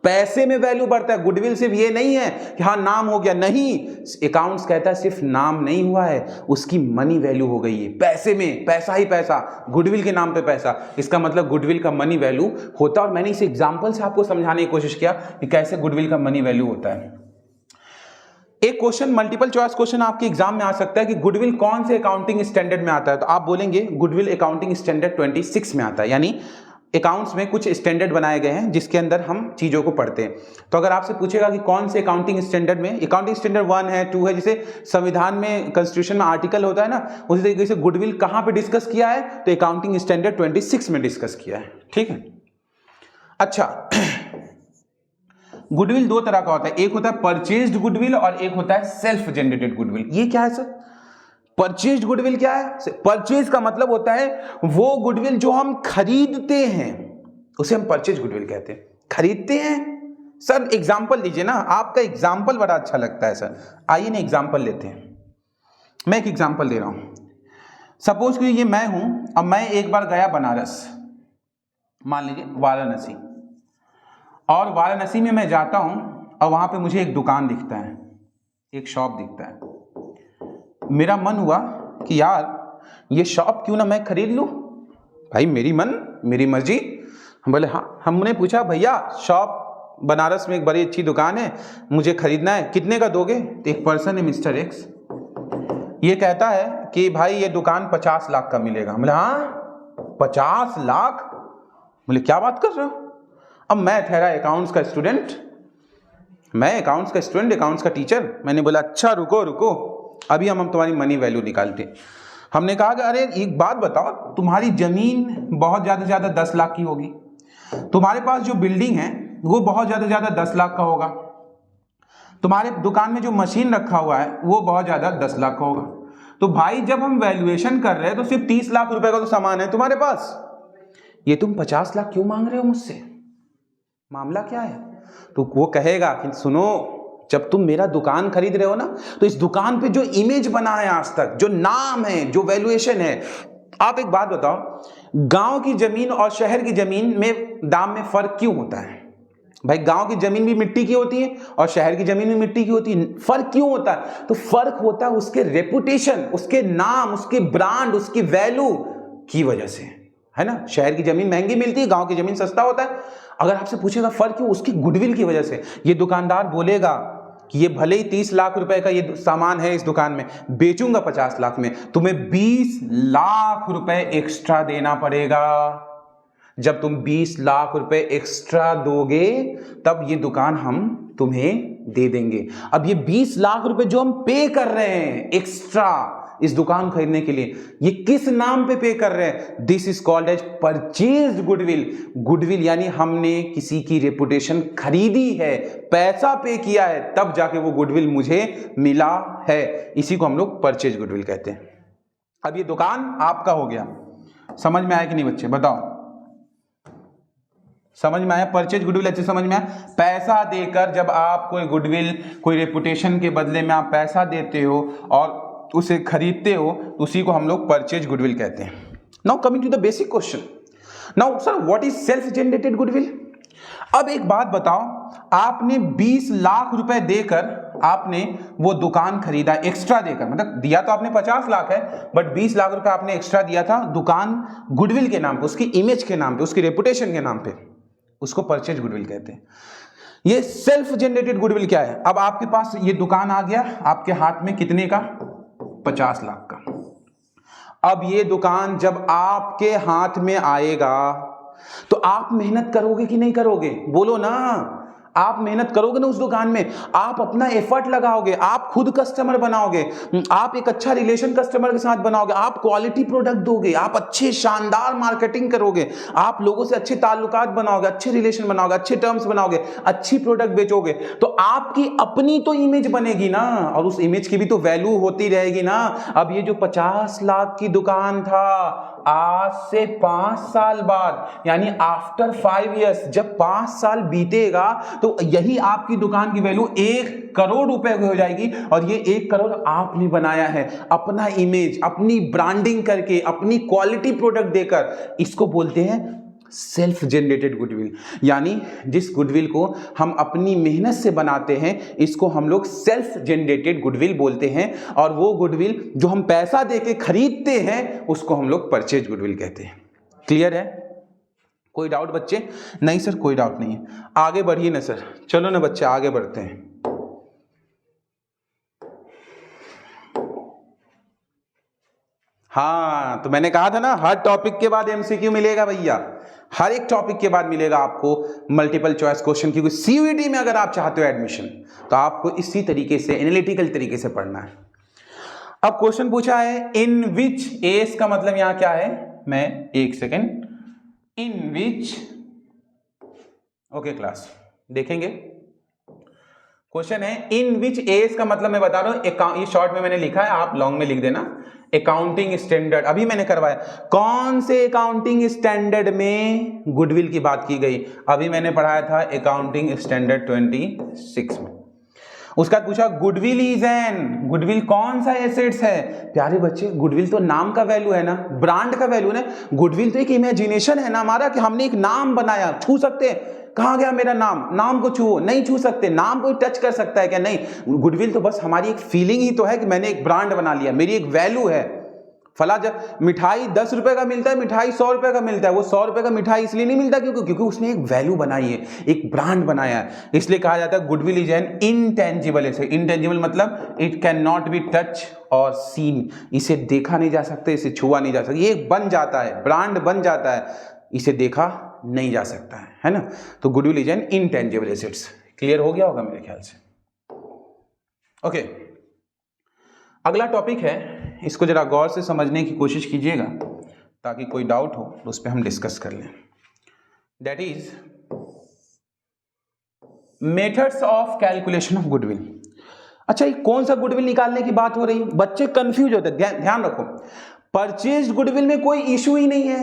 पैसे में वैल्यू बढ़ता है। गुडविल सिर्फ ये नहीं है कि हाँ नाम हो गया, नहीं, अकाउंट्स कहता है सिर्फ नाम नहीं हुआ है, उसकी मनी वैल्यू हो गई है, पैसे में, पैसा ही पैसा, गुडविल के नाम पे पैसा। इसका मतलब गुडविल का मनी वैल्यू होता है, और मैंने इस एग्जांपल से आपको समझाने की कोशिश किया कि कैसे गुडविल का मनी वैल्यू होता है। एक क्वेश्चन, मल्टीपल चॉइस क्वेश्चन आपके एग्जाम में आ सकता है कि गुडविल कौन से अकाउंटिंग स्टैंडर्ड में आता है, तो आप बोलेंगे गुडविल अकाउंटिंग स्टैंडर्ड 26 में आता है। यानी अकाउंट्स में कुछ स्टैंडर्ड बनाए गए हैं जिसके अंदर हम चीजों को पढ़ते हैं। तो अगर आपसे पूछेगा कि कौन से अकाउंटिंग स्टैंडर्ड में, अकाउंटिंग स्टैंडर्ड 1 है, 2 है, जैसे संविधान में, कॉन्स्टिट्यूशन में आर्टिकल होता है ना, उसी तरीके से गुडविल कहां पे डिस्कस किया है, तो अकाउंटिंग स्टैंडर्ड 26 में डिस्कस किया है, ठीक है। अच्छा, गुडविल 2 तरह का होता है, एक होता है परचेज्ड गुडविल और एक होता है सेल्फ जनरेटेड गुडविल। ये क्या है सर? परचेज्ड गुडविल क्या है? परचेज का मतलब होता है वो गुडविल जो हम खरीदते हैं, उसे हम परचेज गुडविल कहते हैं। खरीदते हैं सर, एग्जांपल दीजिए ना, आपका एग्जांपल बड़ा अच्छा लगता है सर। आइए ना एग्जांपल लेते हैं, मैं एक एग्जांपल दे रहा हूं। सपोज कि ये मैं हूं, अब मैं एक बार गया बनारस, मान लीजिए वाराणसी, और वाराणसी में मैं जाता हूं और वहां पे मुझे एक दुकान दिखता है, एक शॉप दिखता है। मेरा मन हुआ कि यार ये शॉप क्यों ना मैं खरीद लूं, भाई मेरी मर्जी। हम बोले हाँ, हमने पूछा भैया शॉप बनारस में एक बड़ी अच्छी दुकान है, मुझे खरीदना है, कितने का दोगे? तो एक पर्सन है मिस्टर एक्स, ये कहता है कि भाई ये दुकान 50 लाख का मिलेगा। बोले हाँ 50 लाख? बोले क्या बात कर रहे हो? अब मैं ठहरा अकाउंट्स का स्टूडेंट, अकाउंट्स का टीचर। मैंने बोला अच्छा रुको, अभी हम तुम्हारी मनी वैल्यू निकालते। हमने कहा कि अरे एक बात बताओ, तुम्हारी जमीन बहुत ज़्यादा से ज़्यादा 10 लाख की होगी, तुम्हारे पास जो बिल्डिंग है वो बहुत ज़्यादा से ज़्यादा 10 लाख का होगा, तुम्हारे दुकान में जो मशीन रखा हुआ है वो बहुत ज़्यादा 10 लाख का होगा। तो भाई जब हम वैल्यूएशन कर रहे हैं तो सिर्फ 30 लाख रुपए का तो सामान है तुम्हारे पास, ये तुम 50 लाख क्यों मांग रहे हो मुझसे, मामला क्या है? तो वो कहेगा कि सुनो, जब तुम मेरा दुकान खरीद रहे हो ना, तो इस दुकान पे जो इमेज बना है आज तक, जो नाम है, जो वैल्यूएशन है। आप एक बात बताओ, गांव की जमीन और शहर की जमीन में दाम में फर्क क्यों होता है? भाई गांव की जमीन भी मिट्टी की होती है और शहर की जमीन भी मिट्टी की होती है। फर्क क्यों होता है? तो फर्क होता है उसके रेपुटेशन, उसके नाम, उसके ब्रांड, उसकी वैल्यू की वजह से, है ना। शहर की जमीन महंगी मिलती है, गांव की जमीन सस्ता होता है। अगर आपसे पूछेगा फर्क क्यों, उसकी गुडविल की वजह से। ये दुकानदार बोलेगा कि ये भले ही 30 लाख रुपए का ये सामान है इस दुकान में, बेचूंगा 50 लाख में, तुम्हें 20 लाख रुपए एक्स्ट्रा देना पड़ेगा। जब तुम 20 लाख रुपए एक्स्ट्रा दोगे तब ये दुकान हम तुम्हें दे देंगे। अब ये 20 लाख रुपए जो हम पे कर रहे हैं एक्स्ट्रा इस दुकान खरीदने के लिए, ये किस नाम पे पे कर रहे हैं? This is called as purchased goodwill. Goodwill यानी हमने किसी की रेपुटेशन खरीदी है, पैसा पे किया है, तब जाके वो गुडविल मुझे मिला है। इसी को हम लोग परचेज गुडविल कहते हैं। अब ये दुकान आपका हो गया। समझ में आया कि नहीं बच्चे, बताओ? समझ में आया? परचेज गुडविल अच्छे समझ में आया? पैसा देकर जब आप कोई गुडविल, कोई रेपुटेशन के बदले में आप पैसा देते हो और उसे खरीदते हो, तो उसी को हम लोग परचेज गुडविल कहते हैं। Now coming to the basic question, now sir what is self generated goodwill? अब एक बात बताओ, आपने 20 लाख रुपए देकर आपने वो दुकान खरीदा, एक्स्ट्रा देकर, मतलब दिया तो आपने 50 लाख है, बट 20 लाख रुपए आपने एक्स्ट्रा दिया था दुकान गुडविल के नाम पे, उसकी इमेज के नाम पे, उसकी रेपुटेशन के नाम पे, उसको परचेज गुडविल कहते हैं। ये सेल्फ जनरेटेड गुडविल क्या है? अब आपके पास ये दुकान आ गया, आपके हाथ में कितने का? 50 लाख का। अब ये दुकान जब आपके हाथ में आएगा तो आप मेहनत करोगे कि नहीं करोगे? बोलो ना। आप मेहनत करोगे ना उस दुकान में, आप अपना एफर्ट लगाओगे, आप खुद कस्टमर बनाओगे, आप एक अच्छा रिलेशन कस्टमर के साथ बनाओगे, आप क्वालिटी प्रोडक्ट दोगे, आप अच्छे शानदार मार्केटिंग करोगे, आप लोगों से अच्छे ताल्लुकात बनाओगे, अच्छे रिलेशन बनाओगे, अच्छे टर्म्स बनाओगे, अच्छी प्रोडक्ट बेचोगे, तो आपकी अपनी तो इमेज बनेगी ना, और उस इमेज की भी तो वैल्यू होती रहेगी ना। अब ये जो 50 लाख की दुकान था, आज से 5 साल बाद यानी आफ्टर 5 इयर्स, जब 5 साल बीतेगा तो यही आपकी दुकान की वैल्यू 1 करोड़ रुपए की हो जाएगी। और ये 1 करोड़ आपने बनाया है अपना इमेज, अपनी ब्रांडिंग करके, अपनी क्वालिटी प्रोडक्ट देकर। इसको बोलते हैं सेल्फ जनरेटेड गुडविल। यानी जिस गुडविल को हम अपनी मेहनत से बनाते हैं, इसको हम लोग सेल्फ जनरेटेड गुडविल बोलते हैं। और वो गुडविल जो हम पैसा देके खरीदते हैं, उसको हम लोग परचेज गुडविल कहते हैं। क्लियर है? कोई डाउट बच्चे? नहीं सर कोई डाउट नहीं है। आगे बढ़िए ना सर, चलो ना बच्चे आगे बढ़ते हैं। हाँ, तो मैंने कहा था ना, हर टॉपिक के बाद एमसीक्यू मिलेगा भैया, हर एक टॉपिक के बाद मिलेगा आपको मल्टीपल चॉइस क्वेश्चन। क्योंकि सीयूईटी में अगर आप चाहते हो एडमिशन, तो आपको इसी तरीके से, एनालिटिकल तरीके से पढ़ना है। अब क्वेश्चन पूछा है इन विच एस का मतलब यहां क्या है? मैं एक सेकेंड, इन विच, ओके क्लास देखेंगे। क्वेश्चन है इन विच एस का मतलब मैं बता रहा हूं, ये शॉर्ट में मैंने लिखा है, आप लॉन्ग में लिख देना। अकाउंटिंग स्टैंडर्ड अभी मैंने करवाया, कौन से अकाउंटिंग स्टैंडर्ड में गुडविल की बात की गई? अभी मैंने पढ़ाया था अकाउंटिंग स्टैंडर्ड 26 में। उसका पूछा गुडविल इज एन, गुडविल कौन सा एसेट्स है? प्यारे बच्चे, गुडविल तो नाम का वैल्यू है ना, ब्रांड का वैल्यू ना। गुडविल तो एक इमेजिनेशन है ना हमारा, कि हमने एक नाम बनाया। छू सकते हैं? कहाँ गया मेरा नाम? नाम को छुओ, नहीं छू सकते। नाम को टच कर सकता है क्या? नहीं। गुडविल तो बस हमारी एक फीलिंग ही तो है कि मैंने एक ब्रांड बना लिया, मेरी एक वैल्यू है। फला जब मिठाई 10 रुपए का मिलता है, मिठाई 100 रुपए का मिलता है, वो 100 रुपए का मिठाई इसलिए नहीं मिलता क्योंकि उसने एक वैल्यू बनाई है, एक ब्रांड बनाया है। इसलिए कहा जाता है goodwill is an intangible asset. Intangible मतलब it can not be touch और सीन, इसे देखा नहीं जा सकता, इसे छुआ नहीं जा सकता, ये बन जाता है, ब्रांड बन जाता है, इसे देखा नहीं जा सकता है ना। तो goodwill is an intangible assets. Clear हो गया होगा मेरे ख्याल से। ओके, अगला टॉपिक है, इसको जरा गौर से समझने की कोशिश कीजिएगा ताकि कोई डाउट हो तो उस पर हम डिस्कस कर लें। That is methods of calculation of goodwill. अच्छा, ये कौन सा गुडविल निकालने की बात हो रही है? बच्चे कंफ्यूज होते हैं, ध्यान रखो। परचेज्ड गुडविल में कोई इशू ही नहीं है,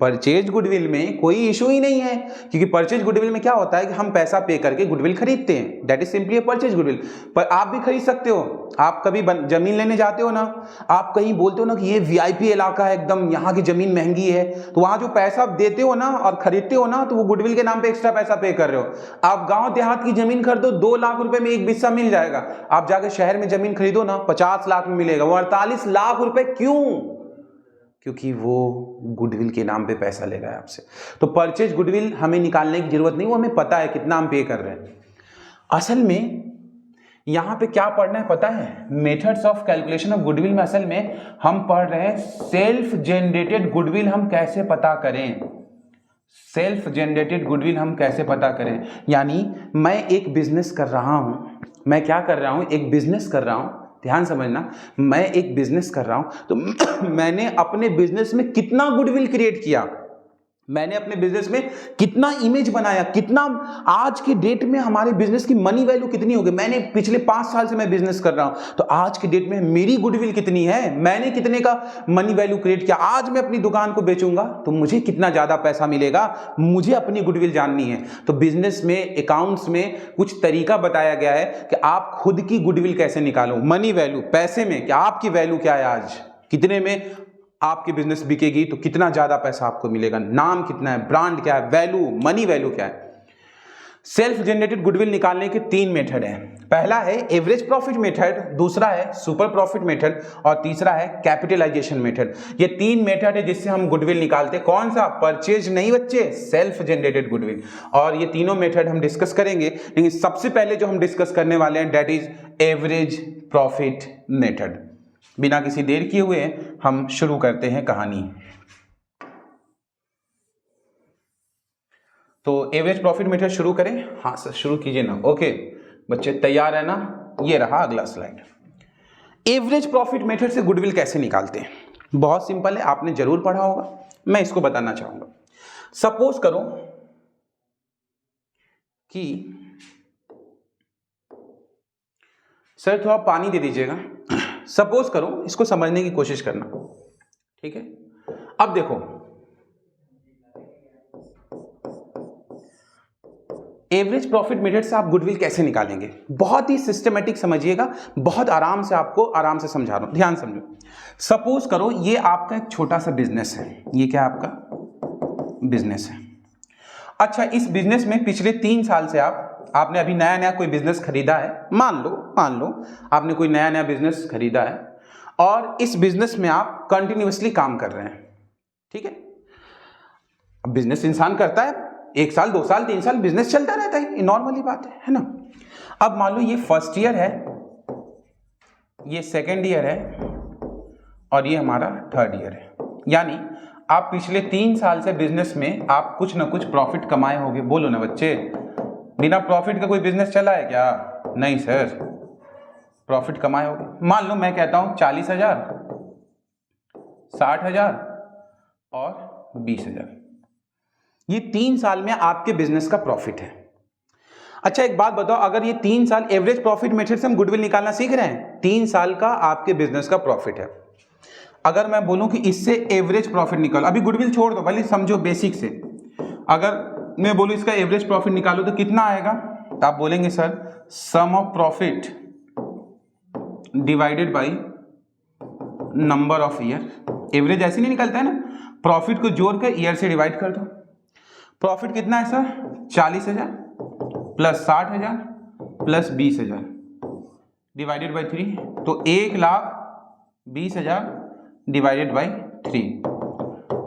परचेज गुडविल में कोई इशू ही नहीं है, क्योंकि परचेज गुडविल में क्या होता है कि हम पैसा पे करके गुडविल खरीदते हैं, that is simply purchase goodwill. पर आप भी खरीद सकते हो, आप कभी जमीन लेने जाते हो ना, आप कहीं बोलते हो ना कि ये वीआईपी इलाका है एकदम, यहाँ की जमीन महंगी है, तो वहां जो पैसा देते हो ना और खरीदते हो ना, तो वो गुडविल के नाम पे एक्स्ट्रा पैसा पे कर रहे हो। आप गांव देहात की जमीन खरीदो, 2 लाख रुपए में एक बिस्सा मिल जाएगा, आप जाके शहर में जमीन खरीदो ना 50 लाख में मिलेगा, वो 48 लाख रुपए। क्यों? क्योंकि वो गुडविल के नाम पे पैसा ले रहा है आपसे। तो परचेज गुडविल हमें निकालने की जरूरत नहीं, वो हमें पता है कितना हम पे कर रहे हैं। असल में यहां पे क्या पढ़ना है पता है? Methods of calculation of goodwill में असल में हम पढ़ रहे हैं सेल्फ जनरेटेड गुडविल हम कैसे पता करें। सेल्फ जनरेटेड गुडविल हम कैसे पता करें, यानी मैं एक बिजनेस कर रहा हूं, मैं क्या कर रहा हूं, एक बिजनेस कर रहा हूं, ध्यान समझना, मैं एक बिजनेस कर रहा हूं, तो मैंने अपने बिजनेस में कितना गुडविल क्रिएट किया, मैंने अपने बिजनेस में कितना इमेज बनाया, कितना आज के डेट में हमारे बिजनेस की मनी वैल्यू कितनी हो गई। मैंने पिछले 5 साल से मैं बिजनेस कर रहा हूं, तो आज के डेट में मेरी गुडविल कितनी है, मैंने कितने का मनी वैल्यू क्रिएट किया। आज मैं अपनी दुकान को बेचूंगा तो मुझे कितना ज्यादा पैसा मिलेगा, मुझे अपनी गुडविल जाननी है। तो बिजनेस में, अकाउंट्स में कुछ तरीका बताया गया है कि आप खुद की गुडविल कैसे निकालो, मनी वैल्यू, पैसे में, कि आपकी वैल्यू क्या है, आज कितने में आपकी बिजनेस बिकेगी, तो कितना ज्यादा पैसा आपको मिलेगा, नाम कितना है, ब्रांड क्या है, वैल्यू, मनी वैल्यू क्या है। सेल्फ जनरेटेड गुडविल निकालने के 3 मेथड हैं। पहला है एवरेज प्रॉफिट मेथड, दूसरा है सुपर प्रॉफिट मेथड और तीसरा है कैपिटलाइजेशन मेथड। ये 3 मेथड है जिससे हम गुडविल निकालते हैं। कौन सा? परचेज नहीं बच्चे, सेल्फ जनरेटेड गुडविल। और ये तीनों मेथड हम डिस्कस करेंगे, लेकिन सबसे पहले जो हम डिस्कस करने वाले हैं that is average profit method. बिना किसी देर किए हुए हम शुरू करते हैं कहानी। तो एवरेज प्रॉफिट मेथड शुरू करें? हाँ सर शुरू कीजिए ना। ओके बच्चे तैयार है ना? ये रहा अगला स्लाइड। एवरेज प्रॉफिट मेथड से गुडविल कैसे निकालते हैं? बहुत सिंपल है, आपने जरूर पढ़ा होगा, मैं इसको बताना चाहूंगा। सपोज करो कि सर थोड़ा पानी दे दीजिएगा। सपोज करो, इसको समझने की कोशिश करना, ठीक है? अब देखो, एवरेज प्रॉफिट मेथड से आप गुडविल कैसे निकालेंगे, बहुत ही सिस्टमेटिक समझिएगा, बहुत आराम से आपको आराम से समझा रहा हूं, ध्यान समझो। सपोज करो ये आपका एक छोटा सा बिजनेस है, ये क्या आपका बिजनेस है। अच्छा, इस बिजनेस में पिछले 3 साल से आपने अभी नया नया कोई बिजनेस खरीदा है, मान लो आपने कोई नया नया बिजनेस खरीदा है और इस बिजनेस में आप कंटिन्यूअसली काम कर रहे हैं, ठीक है? अब बिजनेस इंसान करता है, 1 साल 2 साल 3 साल बिजनेस चलता रहता है, नॉर्मली बात है ना? अब मान लो ये फर्स्ट ईयर है, ये सेकेंड ईयर है और ये हमारा थर्ड ईयर है। यानी आप पिछले 3 साल से बिजनेस में आप कुछ ना कुछ प्रॉफिट कमाए होंगे। बोलो ना बच्चे, बिना प्रॉफिट का कोई बिजनेस चला है क्या? नहीं सर, प्रॉफिट कमाए होंगे। मान लो मैं कहता हूं 40,000, 60,000 और 20,000, ये 3 साल में आपके बिजनेस का प्रॉफिट है। अच्छा एक बात बताओ, अगर ये 3 साल एवरेज प्रॉफिट मेथड से हम गुडविल निकालना सीख रहे हैं, 3 साल का आपके बिजनेस का प्रॉफिट है। अगर मैं बोलूं कि इससे एवरेज प्रॉफिट निकालो, अभी गुडविल छोड़ दो, भले समझो बेसिक से, अगर मैं बोलूं इसका एवरेज प्रॉफिट निकालो तो कितना आएगा? तो आप बोलेंगे sir sum of profit divided by number of year. Average ऐसे नहीं निकलता है ना, प्रॉफिट को जोड़कर ईयर से डिवाइड कर दो। प्रॉफिट कितना है sir? 40,000 plus 60,000 plus 20,000 divided by 3, तो 1,20,000 डिवाइडेड बाय 3,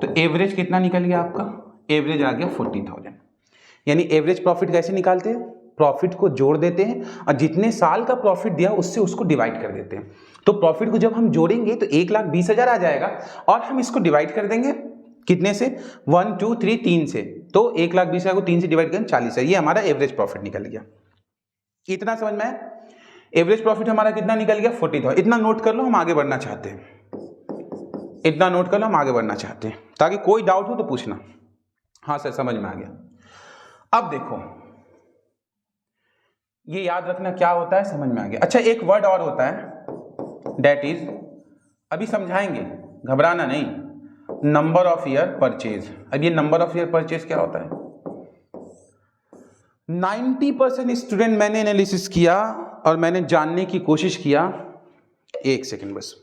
तो एवरेज कितना निकल गया आपका? एवरेज आ गया 40,000। यानी एवरेज प्रॉफिट कैसे निकालते हैं? प्रॉफिट को जोड़ देते हैं और जितने साल का प्रॉफिट दिया उससे उसको डिवाइड कर देते हैं। तो प्रॉफिट को जब हम जोड़ेंगे तो 1,20,000 आ जाएगा और हम इसको डिवाइड कर देंगे कितने से? 1 2 3 3 से, तो 1,20,000 को 3 से डिवाइड करें 40 है, ये हमारा एवरेज प्रॉफिट निकल गया। इतना समझ में आया? एवरेज प्रॉफिट हमारा कितना निकल गया? 40,000। इतना नोट कर लो, हम आगे बढ़ना चाहते हैं, इतना नोट कर लो, हम आगे बढ़ना चाहते हैं, ताकि कोई डाउट हो तो पूछना। हाँ सर समझ में आ गया। अब देखो ये याद रखना क्या होता है, समझ में आ गया। अच्छा एक वर्ड और होता है, दैट इज, अभी समझाएंगे, घबराना नहीं, नंबर ऑफ ईयर परचेज। अब ये नंबर ऑफ ईयर परचेज क्या होता है? 90% स्टूडेंट मैंने एनालिसिस किया और मैंने जानने की कोशिश किया। एक सेकंड बस,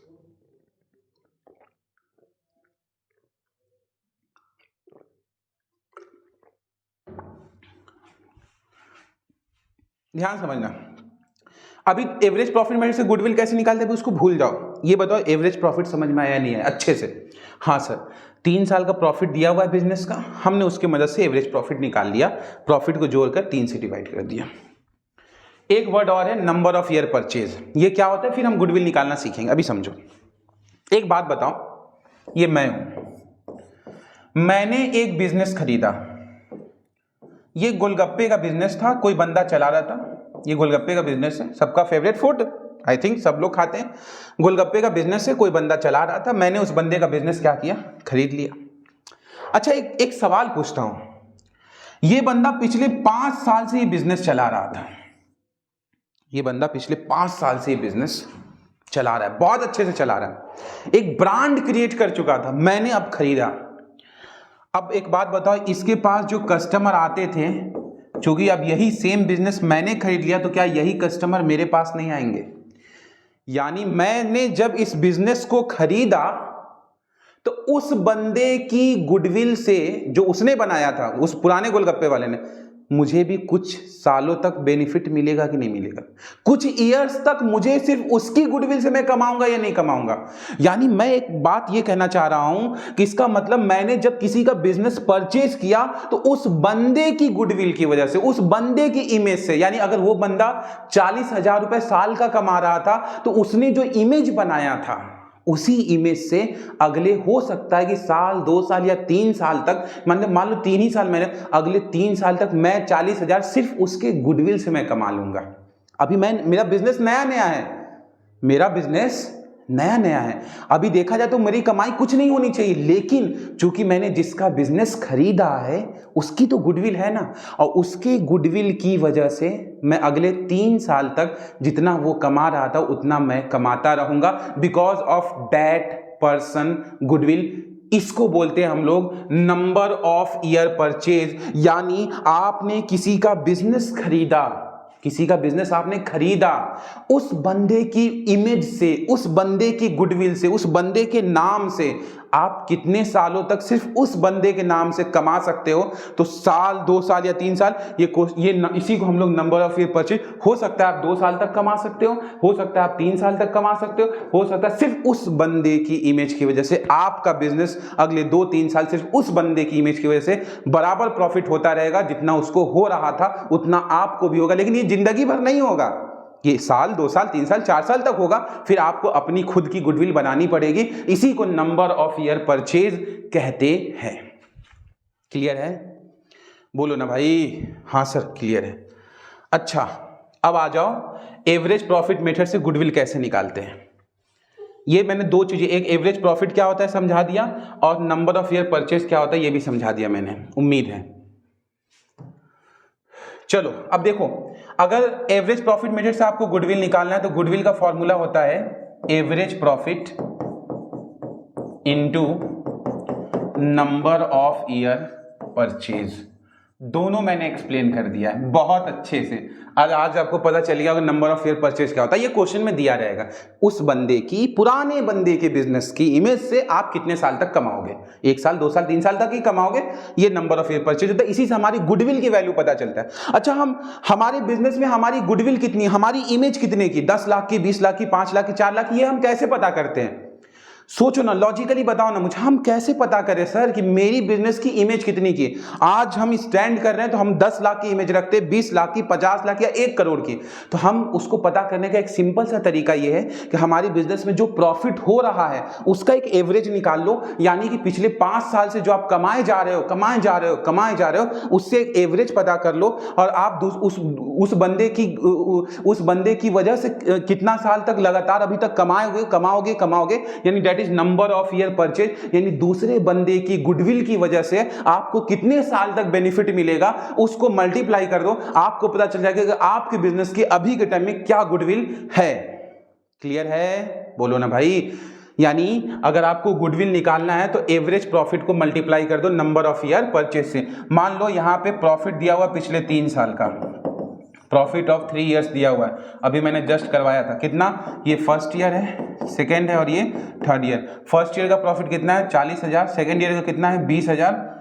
ध्यान समझना। अभी एवरेज प्रॉफिट मेथड से गुडविल कैसे निकालते हैं उसको भूल जाओ। ये बताओ एवरेज प्रॉफिट समझ में आया नहीं है अच्छे से? हाँ सर, 3 साल का प्रॉफिट दिया हुआ है बिजनेस का, हमने उसकी मदद से एवरेज प्रॉफिट निकाल लिया, प्रॉफिट को जोड़कर 3 से डिवाइड कर दिया। एक वर्ड और है नंबर ऑफ ईयर परचेज। ये क्या होता है फिर हम गुडविल निकालना सीखेंगे। अभी समझो, एक बात बताओ, ये मैं हूं, मैंने एक बिजनेस खरीदा, ये गोलगप्पे का बिजनेस था, कोई बंदा चला रहा था, ये गोलगप्पे का बिजनेस है, सबका फेवरेट फूड, आई थिंक सब लोग खाते हैं। गोलगप्पे का बिजनेस है, कोई बंदा चला रहा था, मैंने उस बंदे का बिजनेस क्या किया? खरीद लिया। अच्छा, एक सवाल पूछता हूं, ये बंदा पिछले 5 साल से ये बिजनेस चला रहा था, ये बंदा पिछले 5 साल से ये बिजनेस चला रहा है, बहुत अच्छे से चला रहा है, एक ब्रांड क्रिएट कर चुका था, मैंने अब खरीदा। अब एक बात बताओ, इसके पास जो कस्टमर आते थे, क्योंकि अब यही सेम बिजनेस मैंने खरीद लिया, तो क्या यही कस्टमर मेरे पास नहीं आएंगे? यानी मैंने जब इस बिजनेस को खरीदा तो उस बंदे की गुडविल से, जो उसने बनाया था, उस पुराने गोलगप्पे वाले ने, मुझे भी कुछ सालों तक बेनिफिट मिलेगा कि नहीं मिलेगा? कुछ ईयर्स तक मुझे सिर्फ उसकी गुडविल से मैं कमाऊंगा या नहीं कमाऊंगा? यानी मैं एक बात ये कहना चाह रहा हूं कि इसका मतलब मैंने जब किसी का बिजनेस परचेज किया तो उस बंदे की गुडविल की वजह से, उस बंदे की इमेज से, यानी अगर वो बंदा 40,000 रुपए साल का कमा रहा था तो उसने जो इमेज बनाया था, उसी इमेज से अगले हो सकता है कि साल, 2 साल या 3 साल तक, मतलब मान लो 3 ही साल, मैंने अगले 3 साल तक मैं 40,000 सिर्फ उसके गुडविल से मैं कमा लूंगा। अभी मेरा बिजनेस नया नया है, मेरा बिजनेस नया नया है, अभी देखा जाए तो मेरी कमाई कुछ नहीं होनी चाहिए, लेकिन चूंकि मैंने जिसका बिजनेस खरीदा है उसकी तो गुडविल है ना, और उसके गुडविल की वजह से मैं अगले 3 साल तक जितना वो कमा रहा था उतना मैं कमाता रहूंगा, because of that person goodwill. इसको बोलते हैं हम लोग नंबर ऑफ ईयर परचेज। यानी आपने किसी का बिजनेस खरीदा, किसी का बिजनेस आपने खरीदा, उस बंदे की इमेज से, उस बंदे की गुडविल से, उस बंदे के नाम से आप कितने सालों तक सिर्फ उस बंदे के नाम से कमा सकते हो? तो साल, 2 साल या 3 साल, इसी को हम लोग नंबर ऑफ ईयर परचेज। हो सकता है आप 2 साल तक कमा सकते हो सकता है आप 3 साल तक कमा सकते हो सकता है सिर्फ उस बंदे की इमेज की वजह से आपका बिजनेस अगले 2-3 साल सिर्फ उस बंदे की इमेज की वजह से बराबर प्रॉफिट होता रहेगा, जितना उसको हो रहा था उतना आपको भी होगा। लेकिन ये जिंदगी भर नहीं होगा, ये साल, 2 साल, 3 साल, 4 साल तक होगा, फिर आपको अपनी खुद की गुडविल बनानी पड़ेगी। इसी को नंबर ऑफ ईयर परचेज कहते हैं। क्लियर है? बोलो ना भाई। हाँ सर क्लियर है। अच्छा, अब आ जाओ एवरेज प्रॉफिट मेथड से गुडविल कैसे निकालते हैं। ये मैंने 2 चीजें, एक एवरेज प्रॉफिट क्या होता है समझा दिया, और नंबर ऑफ ईयर परचेज क्या होता है ये भी समझा दिया मैंने, उम्मीद है। चलो अब देखो, अगर एवरेज प्रॉफिट मेथड से आपको गुडविल निकालना है तो गुडविल का फॉर्मूला होता है average profit into number of year purchase. दोनों मैंने एक्सप्लेन कर दिया है बहुत अच्छे से। आज आपको पता चल गया नंबर ऑफ ईयर परचेज क्या होता है। ये क्वेश्चन में दिया रहेगा, उस बंदे की, पुराने बंदे के बिजनेस की इमेज से आप कितने साल तक कमाओगे, 1 साल, 2 साल, 3 साल तक ही कमाओगे, ये नंबर ऑफ ईयर परचेज होता है। इसी से हमारी गुडविल की वैल्यू पता चलता है। अच्छा, हमारे बिजनेस में हमारी गुडविल कितनी, हमारी इमेज कितने की, 10 लाख की, 20 लाख की, 5 लाख की, 4 लाख की, ये हम कैसे पता करते हैं? सोचो ना, लॉजिकली बताओ ना मुझे, हम कैसे पता करें सर कि मेरी बिजनेस की इमेज कितनी की? आज हम स्टैंड कर रहे हैं तो हम 10 लाख की इमेज रखते हैं, 20 लाख की, 50 लाख या 1 करोड़ की। तो हम उसको पता करने का एक सिंपल सा तरीका यह है कि हमारी बिजनेस में जो प्रॉफिट हो रहा है उसका एक एवरेज निकाल लो। यानी कि पिछले 5 साल से जो आप कमाए जा रहे हो उससे एक एवरेज पता कर लो, और आप उस बंदे की वजह से कितना साल तक लगातार अभी तक कमाओगे, यानी that is number of year purchase. यानी दूसरे बंदे की गुडविल की वजह से आपको कितने साल तक बेनिफिट मिलेगा, उसको मल्टीप्लाई कर दो, आपको पता चल जाएगा कि आपके बिजनेस की अभी के टाइम में क्या गुडविल है। क्लियर है? बोलो ना भाई। यानी अगर आपको गुडविल निकालना है तो एवरेज प्रॉफिट को मल्टीप्लाई कर दो नंबर ऑफ ईयर परचेज से। मान लो यहाँ पे प्रॉफिट दिया हुआ पिछले 3 साल का, प्रॉफिट ऑफ 3 इयर्स दिया हुआ है, अभी मैंने जस्ट करवाया था। कितना? ये फर्स्ट ईयर है, सेकेंड है और ये थर्ड ईयर। फर्स्ट ईयर का प्रॉफिट कितना है? 40,000। सेकेंड ईयर का कितना है? 20,000।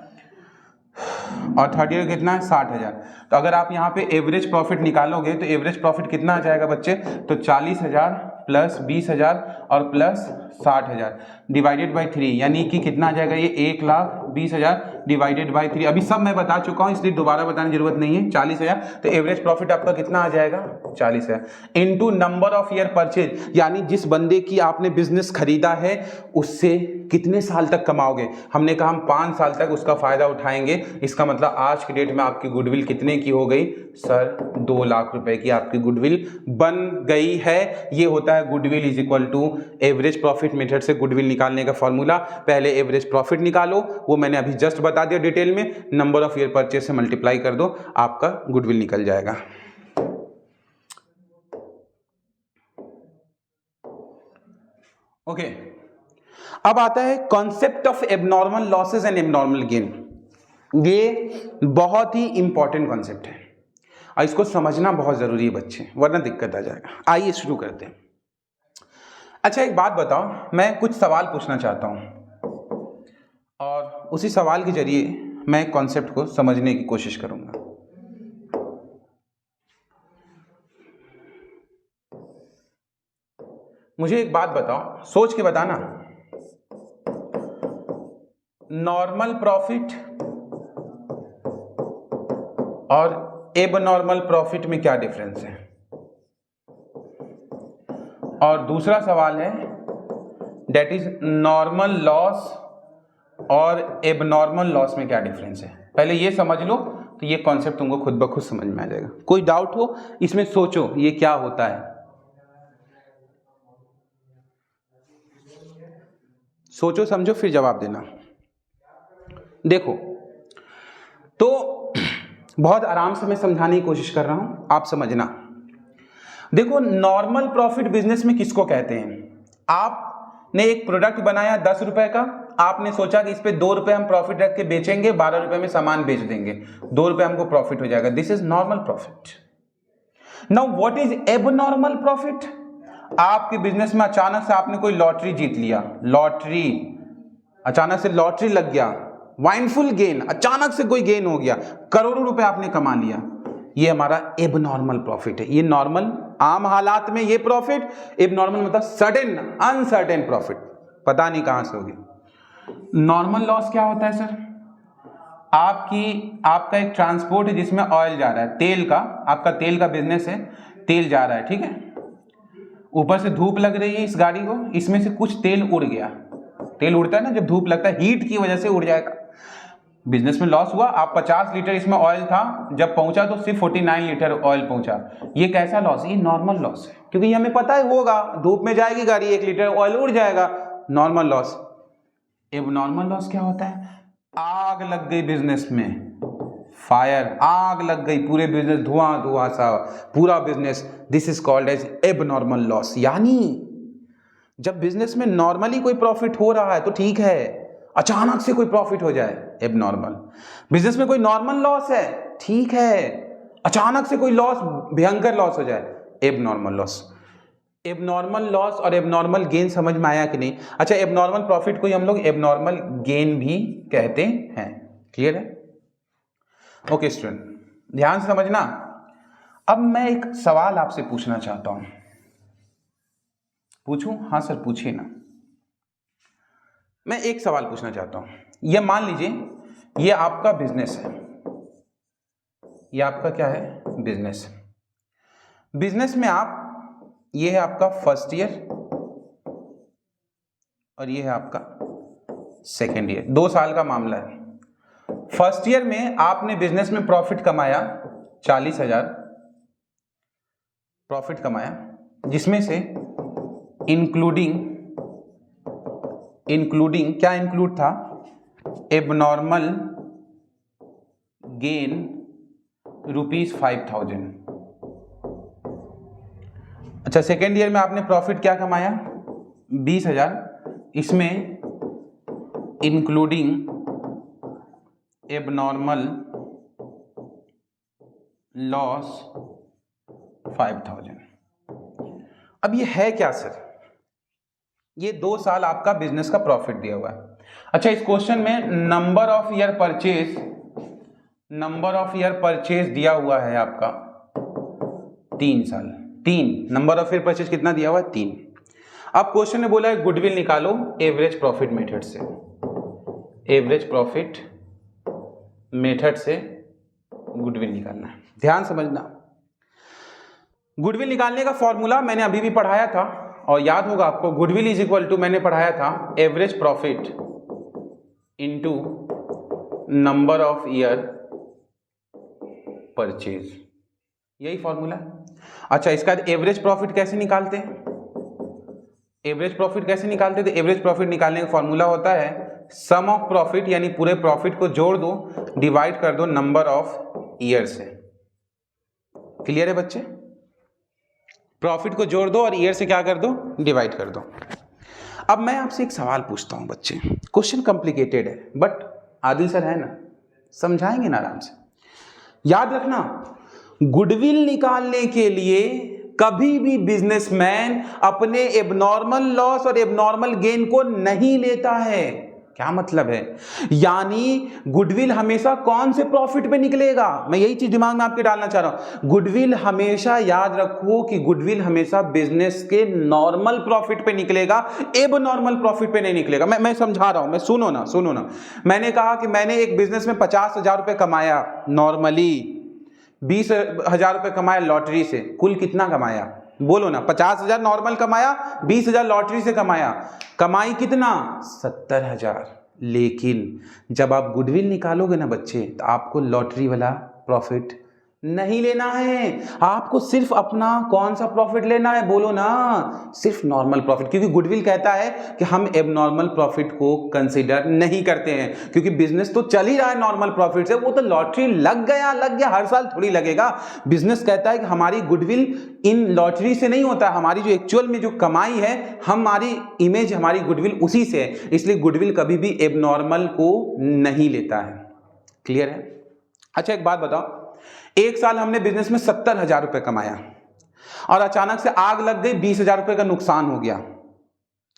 और थर्ड ईयर कितना है? 60,000। तो अगर आप यहाँ पे एवरेज प्रॉफिट निकालोगे तो एवरेज प्रॉफिट कितना आ जाएगा बच्चे? तो 40,000 प्लस 20,000 और प्लस 60,000 डिवाइडेड बाई 3, यानी कि कितना आ जाएगा? ये 1,20,000 डिवाइडेड बाई 3। अभी सब मैं बता चुका हूँ इसलिए दोबारा बताने की जरूरत नहीं है। 40,000, तो एवरेज प्रॉफिट आपका कितना आ जाएगा? 40,000 into number of year purchase, यानी जिस बंदे की आपने बिजनेस खरीदा है उससे कितने साल तक कमाओगे। हमने कहा हम 5 साल तक उसका फायदा उठाएंगे। इसका मतलब आज की डेट में आपकी गुडविल कितने की हो गई? सर 2 लाख रुपए की आपकी गुडविल बन गई है। ये होता है goodwill is equal to average profit method से गुडविल निकालने का फॉर्मूला। पहले एवरेज प्रॉफिट निकालो, वो मैंने अभी जस्ट बता दिया डिटेल में, नंबर ऑफ ईयर परचेज से मल्टीप्लाई कर दो, आपका गुडविल निकल जाएगा। ओके, अब आता है concept of abnormal losses and abnormal gain. ये बहुत ही इंपॉर्टेंट कॉन्सेप्ट है और इसको समझना बहुत जरूरी है बच्चे, वरना दिक्कत आ जाएगा। आइए शुरू करते हैं। अच्छा एक बात बताओ, मैं कुछ सवाल पूछना चाहता हूं और उसी सवाल के जरिए मैं कॉन्सेप्ट को समझने की कोशिश करूंगा। मुझे एक बात बताओ, सोच के बताना, नॉर्मल प्रॉफिट और एबनॉर्मल प्रॉफिट में क्या डिफरेंस है? और दूसरा सवाल है दैट इज नॉर्मल लॉस और एबनॉर्मल लॉस में क्या डिफरेंस है? पहले ये समझ लो तो ये कॉन्सेप्ट तुमको खुद ब खुद समझ में आ जाएगा। कोई डाउट हो इसमें सोचो ये क्या होता है, सोचो समझो फिर जवाब देना। देखो तो बहुत आराम से मैं समझाने की कोशिश कर रहा हूं, आप समझना। देखो नॉर्मल प्रॉफिट बिजनेस में किसको कहते हैं? आपने एक प्रोडक्ट बनाया 10 रुपए का, आपने सोचा कि इस पे 2 रुपए हम प्रॉफिट रख के बेचेंगे, 12 रुपए में सामान बेच देंगे, 2 रुपए हमको प्रॉफिट हो जाएगा। This is normal profit. Now what is abnormal profit? आपके बिजनेस में अचानक से आपने कोई लॉटरी जीत लिया, लॉटरी, अचानक से लॉटरी लग गया, वाइंडफुल गेन, अचानक से कोई गेन हो गया, करोड़ों रुपए आपने कमा लिया, ये हमारा एबनॉर्मल प्रॉफिट है। ये नॉर्मल आम हालात में ये प्रॉफिट, एबनॉर्मल मतलब सडन अनसर्टेन प्रॉफिट, पता नहीं कहां से हो गया। नॉर्मल लॉस क्या होता है सर? आपका एक ट्रांसपोर्ट है जिसमें ऑयल जा रहा है, तेल का, आपका तेल का बिजनेस है, तेल जा रहा है, ठीक है, ऊपर से धूप लग रही है इस गाड़ी को, इसमें से कुछ तेल उड़ गया। तेल उड़ता है ना जब धूप लगता है, हीट की वजह से उड़ जाएगा, बिजनेस में लॉस हुआ। आप 50 लीटर इसमें ऑयल था, जब पहुंचा तो सिर्फ 49 लीटर ऑयल पहुंचा। ये कैसा लॉस? ये नॉर्मल लॉस है, क्योंकि ये हमें पता है होगा, धूप में जाएगी गाड़ी, 1 लीटर ऑयल उड़ जाएगा, नॉर्मल लॉस। एबनॉर्मल लॉस क्या होता है? आग लग गई बिजनेस में, फायर, आग लग गई, पूरे बिजनेस धुआं सा, पूरा business, this is called as abnormal loss. यानी जब बिजनेस में नॉर्मली कोई प्रॉफिट हो रहा है तो ठीक है, अचानक से कोई प्रॉफिट हो जाए, एबनॉर्मल। बिजनेस में कोई नॉर्मल लॉस है, ठीक है, अचानक से कोई लॉस, भयंकर लॉस हो जाए, एबनॉर्मल लॉस। एबनॉर्मल लॉस और एबनॉर्मल गेन समझ में आया कि नहीं? अच्छा, एबनॉर्मल प्रॉफिट को हम लोग एबनॉर्मल गेन भी कहते हैं, क्लियर है? ओके स्टूडेंट, ध्यान से समझना। अब मैं एक सवाल आपसे पूछना चाहता हूं, पूछूं? हाँ सर पूछिए ना। मैं एक सवाल पूछना चाहता हूं, ये मान लीजिए ये आपका बिजनेस है, ये आपका क्या है? बिजनेस। बिजनेस में आप, ये है आपका फर्स्ट ईयर और ये है आपका सेकेंड ईयर, 2 साल का मामला है। फर्स्ट ईयर में आपने बिजनेस में प्रॉफिट कमाया 40,000 प्रॉफिट कमाया, जिसमें से इंक्लूडिंग क्या इंक्लूड था? Abnormal gain ₹5,000। अच्छा, सेकेंड ईयर में आपने प्रॉफिट क्या कमाया? 20,000, इसमें इंक्लूडिंग एबनॉर्मल लॉस 5000। अब ये है क्या सर? ये 2 साल आपका बिजनेस का प्रॉफिट दिया हुआ है। अच्छा, इस क्वेश्चन में नंबर ऑफ ईयर परचेज दिया हुआ है आपका 3 साल। 3 नंबर ऑफ ईयर परचेज कितना दिया हुआ है? 3। अब क्वेश्चन में बोला है गुडविल निकालो एवरेज प्रॉफिट मेथड से। एवरेज प्रॉफिट मेथड से गुडविल निकालना है। ध्यान समझना, गुडविल निकालने का फॉर्मूला मैंने अभी भी पढ़ाया था और याद होगा आपको। गुडविल इज इक्वल टू, मैंने पढ़ाया था, average profit into number of year purchase, यही फॉर्मूला है। अच्छा, इसका एवरेज प्रॉफिट कैसे निकालते हैं? एवरेज प्रॉफिट कैसे निकालते? तो एवरेज प्रॉफिट निकालने का फॉर्मूला होता है सम ऑफ प्रॉफिट, यानी पूरे प्रॉफिट को जोड़ दो, डिवाइड कर दो नंबर ऑफ ईयर से। क्लियर है बच्चे? प्रॉफिट को जोड़ दो और ईयर से क्या कर दो? डिवाइड कर दो। अब मैं आपसे एक सवाल पूछता हूं बच्चे, क्वेश्चन कॉम्प्लिकेटेड है बट आदिल सर है ना, समझाएंगे ना आराम से। याद रखना, गुडविल निकालने के लिए कभी भी बिजनेसमैन अपने एबनॉर्मल लॉस और एबनॉर्मल गेन को नहीं लेता है। क्या मतलब है? यानी गुडविल हमेशा कौन से प्रॉफिट पे निकलेगा? मैं यही चीज दिमाग में आपके डालना चाह रहा हूं। गुडविल हमेशा, याद रखो कि गुडविल हमेशा बिजनेस के नॉर्मल प्रॉफिट पे निकलेगा, एबनॉर्मल प्रॉफिट पे नहीं निकलेगा। मैं समझा रहा हूं, मैं सुनो ना। मैंने कहा कि मैंने एक बिजनेस में 50,000 रुपए कमाया नॉर्मली, 20,000 रुपए कमाया लॉटरी से। कुल कितना कमाया? बोलो ना। 50,000 नॉर्मल कमाया, 20,000 लॉटरी से कमाया। कमाई कितना? 70,000। लेकिन जब आप गुडविल निकालोगे ना बच्चे, तो आपको लॉटरी वाला प्रॉफिट नहीं लेना है। आपको सिर्फ अपना कौन सा प्रॉफिट लेना है? बोलो ना, सिर्फ नॉर्मल प्रॉफिट। क्योंकि गुडविल कहता है कि हम एबनॉर्मल प्रॉफिट को कंसीडर नहीं करते हैं, क्योंकि बिजनेस तो चल ही रहा है नॉर्मल प्रॉफिट से। वो तो लॉटरी लग गया, हर साल थोड़ी लगेगा। बिजनेस कहता है कि हमारी गुडविल इन लॉटरी से नहीं होता, हमारी जो एक्चुअल में जो कमाई है, हमारी इमेज, हमारी गुडविल उसी से है। इसलिए गुडविल कभी भी एबनॉर्मल को नहीं लेता है। क्लियर है? अच्छा, एक बात बताओ, एक साल हमने बिजनेस में 70,000 रुपए कमाया और अचानक से आग लग गई, 20,000 रुपए का नुकसान हो गया,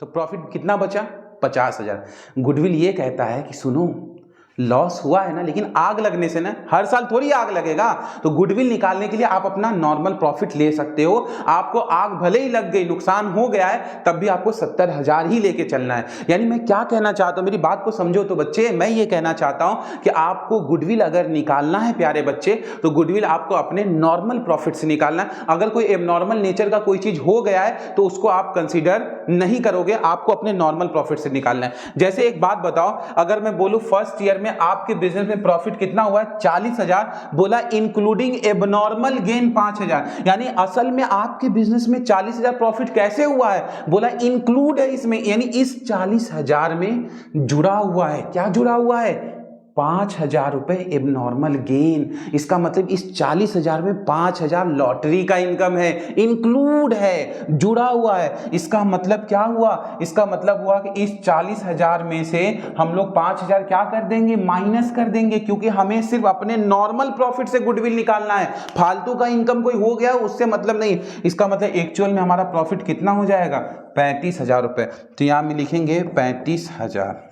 तो प्रॉफिट कितना बचा? 50,000। गुडविल ये कहता है कि सुनो, लॉस हुआ है ना, लेकिन आग लगने से ना हर साल थोड़ी आग लगेगा। तो गुडविल निकालने के लिए आप अपना नॉर्मल प्रॉफिट ले सकते हो। आपको आग भले ही लग गई, नुकसान हो गया है, तब भी आपको 70,000 ही लेके चलना है। यानी मैं क्या कहना चाहता हूं, मेरी बात को समझो तो बच्चे, मैं ये कहना चाहता हूं कि आपको गुडविल अगर निकालना है प्यारे बच्चे, तो गुडविल आपको अपने नॉर्मल प्रॉफिट से निकालना है। अगर कोई एबनॉर्मल नेचर का कोई चीज हो गया है तो उसको आप कंसीडर नहीं करोगे, आपको अपने नॉर्मल प्रॉफिट से निकालना है। जैसे एक बात बताओ, अगर मैं बोलूं फर्स्ट ईयर में आपके बिजनेस में प्रॉफिट कितना हुआ है? 40,000। बोला इंक्लूडिंग एबनॉर्मल गेन 5,000। यानी असल में आपके बिजनेस में 40,000 प्रॉफिट कैसे हुआ है? बोला इंक्लूड है इसमें, यानी इस 40,000 में जुड़ा हुआ है। क्या जुड़ा हुआ है? 5,000 रुपए एबनॉर्मल गेन। इसका मतलब इस 40,000 में 5,000 लॉटरी का इनकम है, इंक्लूड है, जुड़ा हुआ है। इसका मतलब क्या हुआ? इसका मतलब हुआ कि इस 40,000 में से हम लोग 5,000 क्या कर देंगे? माइनस कर देंगे, क्योंकि हमें सिर्फ अपने नॉर्मल प्रॉफिट से गुडविल निकालना है। फालतू का इनकम कोई हो गया उससे मतलब नहीं। इसका मतलब एक्चुअल में हमारा प्रॉफिट कितना हो जाएगा? 35,000 रुपए। तो यहां में लिखेंगे 35,000।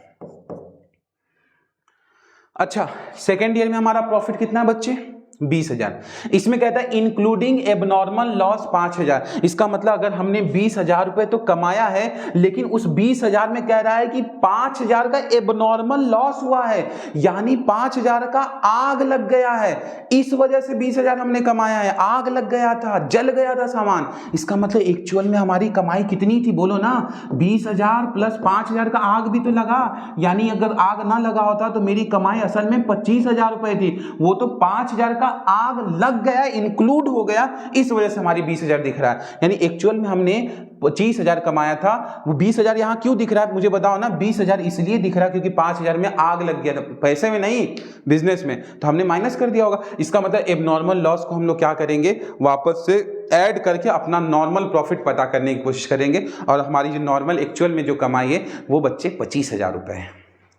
अच्छा, सेकेंड ईयर में हमारा प्रॉफिट कितना है बच्चे? 20,000। इसमें कहता है इंक्लूडिंग एबनॉर्मल लॉस 5,000। इसका मतलब अगर हमने 20,000 रुपए तो कमाया है, लेकिन उस 20,000 में कह रहा है कि 5,000 का एबनॉर्मल लॉस हुआ है, यानी 5,000 का आग लग गया है। इस वजह से 20,000 हमने कमाया है, आग लग गया था, जल गया था सामान। इसका मतलब एक्चुअल में हमारी कमाई कितनी थी? बोलो ना, 20,000 प्लस 5,000 का आग भी तो लगा। यानी अगर आग ना लगा होता तो मेरी कमाई असल में 25,000 रुपए थी। वो तो 5,000 का आग लग गया, इंक्लूड हो गया, इस वजह से हमारी 20,000 दिख रहा है। यानी एक्चुअल में हमने 25,000 कमाया था, वो 20,000 यहां क्यों दिख रहा है मुझे बताओ ना। 20,000 इसलिए दिख रहा है क्योंकि 5,000 में आग लग गया था, पैसे में नहीं, बिजनेस में, तो हमने माइनस कर दिया होगा। इसका मतलब एबनॉर्मल लॉस को हम लोग क्या करेंगे, वापस से ऐड करके अपना नॉर्मल प्रॉफिट पता करने की कोशिश करेंगे, और हमारी जो नॉर्मल एक्चुअल में जो कमाई है वो बच्चे 25,000 रुपए है।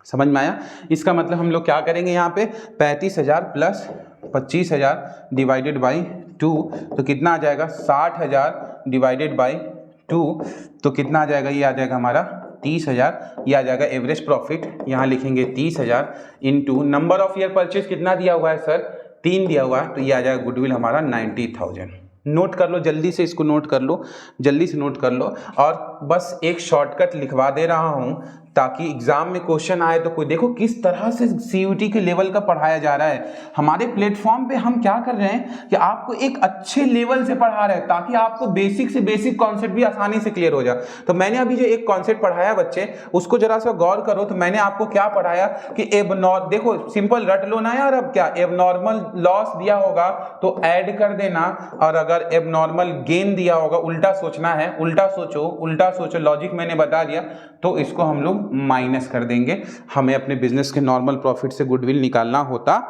समझ में आया? इसका मतलब हम लोग क्या करेंगे यहाँ पे, 35,000 प्लस 25,000 डिवाइडेड बाई 2, तो कितना आ जाएगा, 60,000 डिवाइडेड बाई 2, तो कितना आ जाएगा, ये आ जाएगा हमारा 30,000, ये आ जाएगा एवरेज प्रॉफिट। यहाँ लिखेंगे 30,000 into number of year purchase कितना दिया हुआ है सर, 3 दिया हुआ है, तो ये आ जाएगा गुडविल हमारा 90,000। नोट कर लो जल्दी से, इसको नोट कर लो, जल्दी से नोट कर लो। और बस एक शॉर्टकट लिखवा दे रहा हूं ताकि एग्जाम में क्वेश्चन आए तो कोई देखो किस तरह से सीयूटी के लेवल का पढ़ाया जा रहा है। हमारे प्लेटफॉर्म पे हम क्या कर रहे हैं कि आपको एक अच्छे लेवल से पढ़ा रहे हैं ताकि आपको बेसिक से बेसिक कॉन्सेप्ट भी आसानी से क्लियर हो जाए। तो मैंने अभी जो एक कॉन्सेप्ट पढ़ाया बच्चे, उसको जरा सा गौर करो। तो मैंने आपको क्या पढ़ाया कि देखो सिंपल रट लो ना यार, अब क्या एबनॉर्मल लॉस दिया होगा तो ऐड कर देना, और अगर एबनॉर्मल गेन दिया होगा उल्टा सोचना है, उल्टा सोचो, लॉजिक मैंने बता दिया, तो इसको हम लोग माइनस कर देंगे। हमें अपने बिजनेस के नॉर्मल प्रॉफिट से गुडविल निकालना होता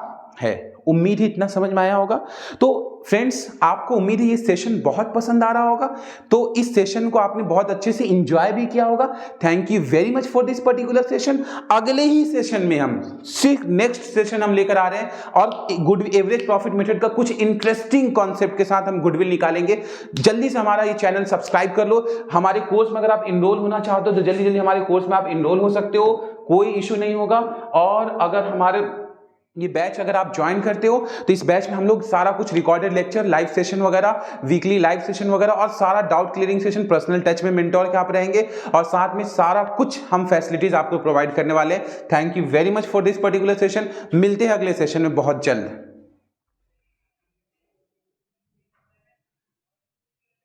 है। उम्मीद ही इतना समझ में आया होगा। तो फ्रेंड्स, आपको उम्मीद है ये सेशन बहुत पसंद आ रहा होगा, तो इस सेशन को आपने बहुत अच्छे से एंजॉय भी किया होगा। Thank you very much for this particular session. अगले ही सेशन में हम सिर्फ नेक्स्ट सेशन हम लेकर आ रहे हैं, और गुडविल एवरेज प्रॉफिट मेथड का कुछ इंटरेस्टिंग कॉन्सेप्ट के साथ हम गुडविल निकालेंगे। जल्दी से हमारा ये चैनल सब्सक्राइब कर लो। हमारे कोर्स में अगर आप इनरोल होना चाहते हो तो जल्दी जल्दी हमारे कोर्स में आप इनरोल हो सकते हो, कोई इशू नहीं होगा। और अगर हमारे ये बैच अगर आप ज्वाइन करते हो तो इस बैच में हम लोग सारा कुछ रिकॉर्डेड लेक्चर, लाइव सेशन वगैरह, वीकली लाइव सेशन वगैरह, और सारा doubt clearing session, personal touch में मेंटोर के आप रहेंगे, और साथ में सारा कुछ हम फैसिलिटीज आपको प्रोवाइड करने वाले हैं। Thank you very much for this particular session. मिलते हैं अगले सेशन में बहुत जल्द।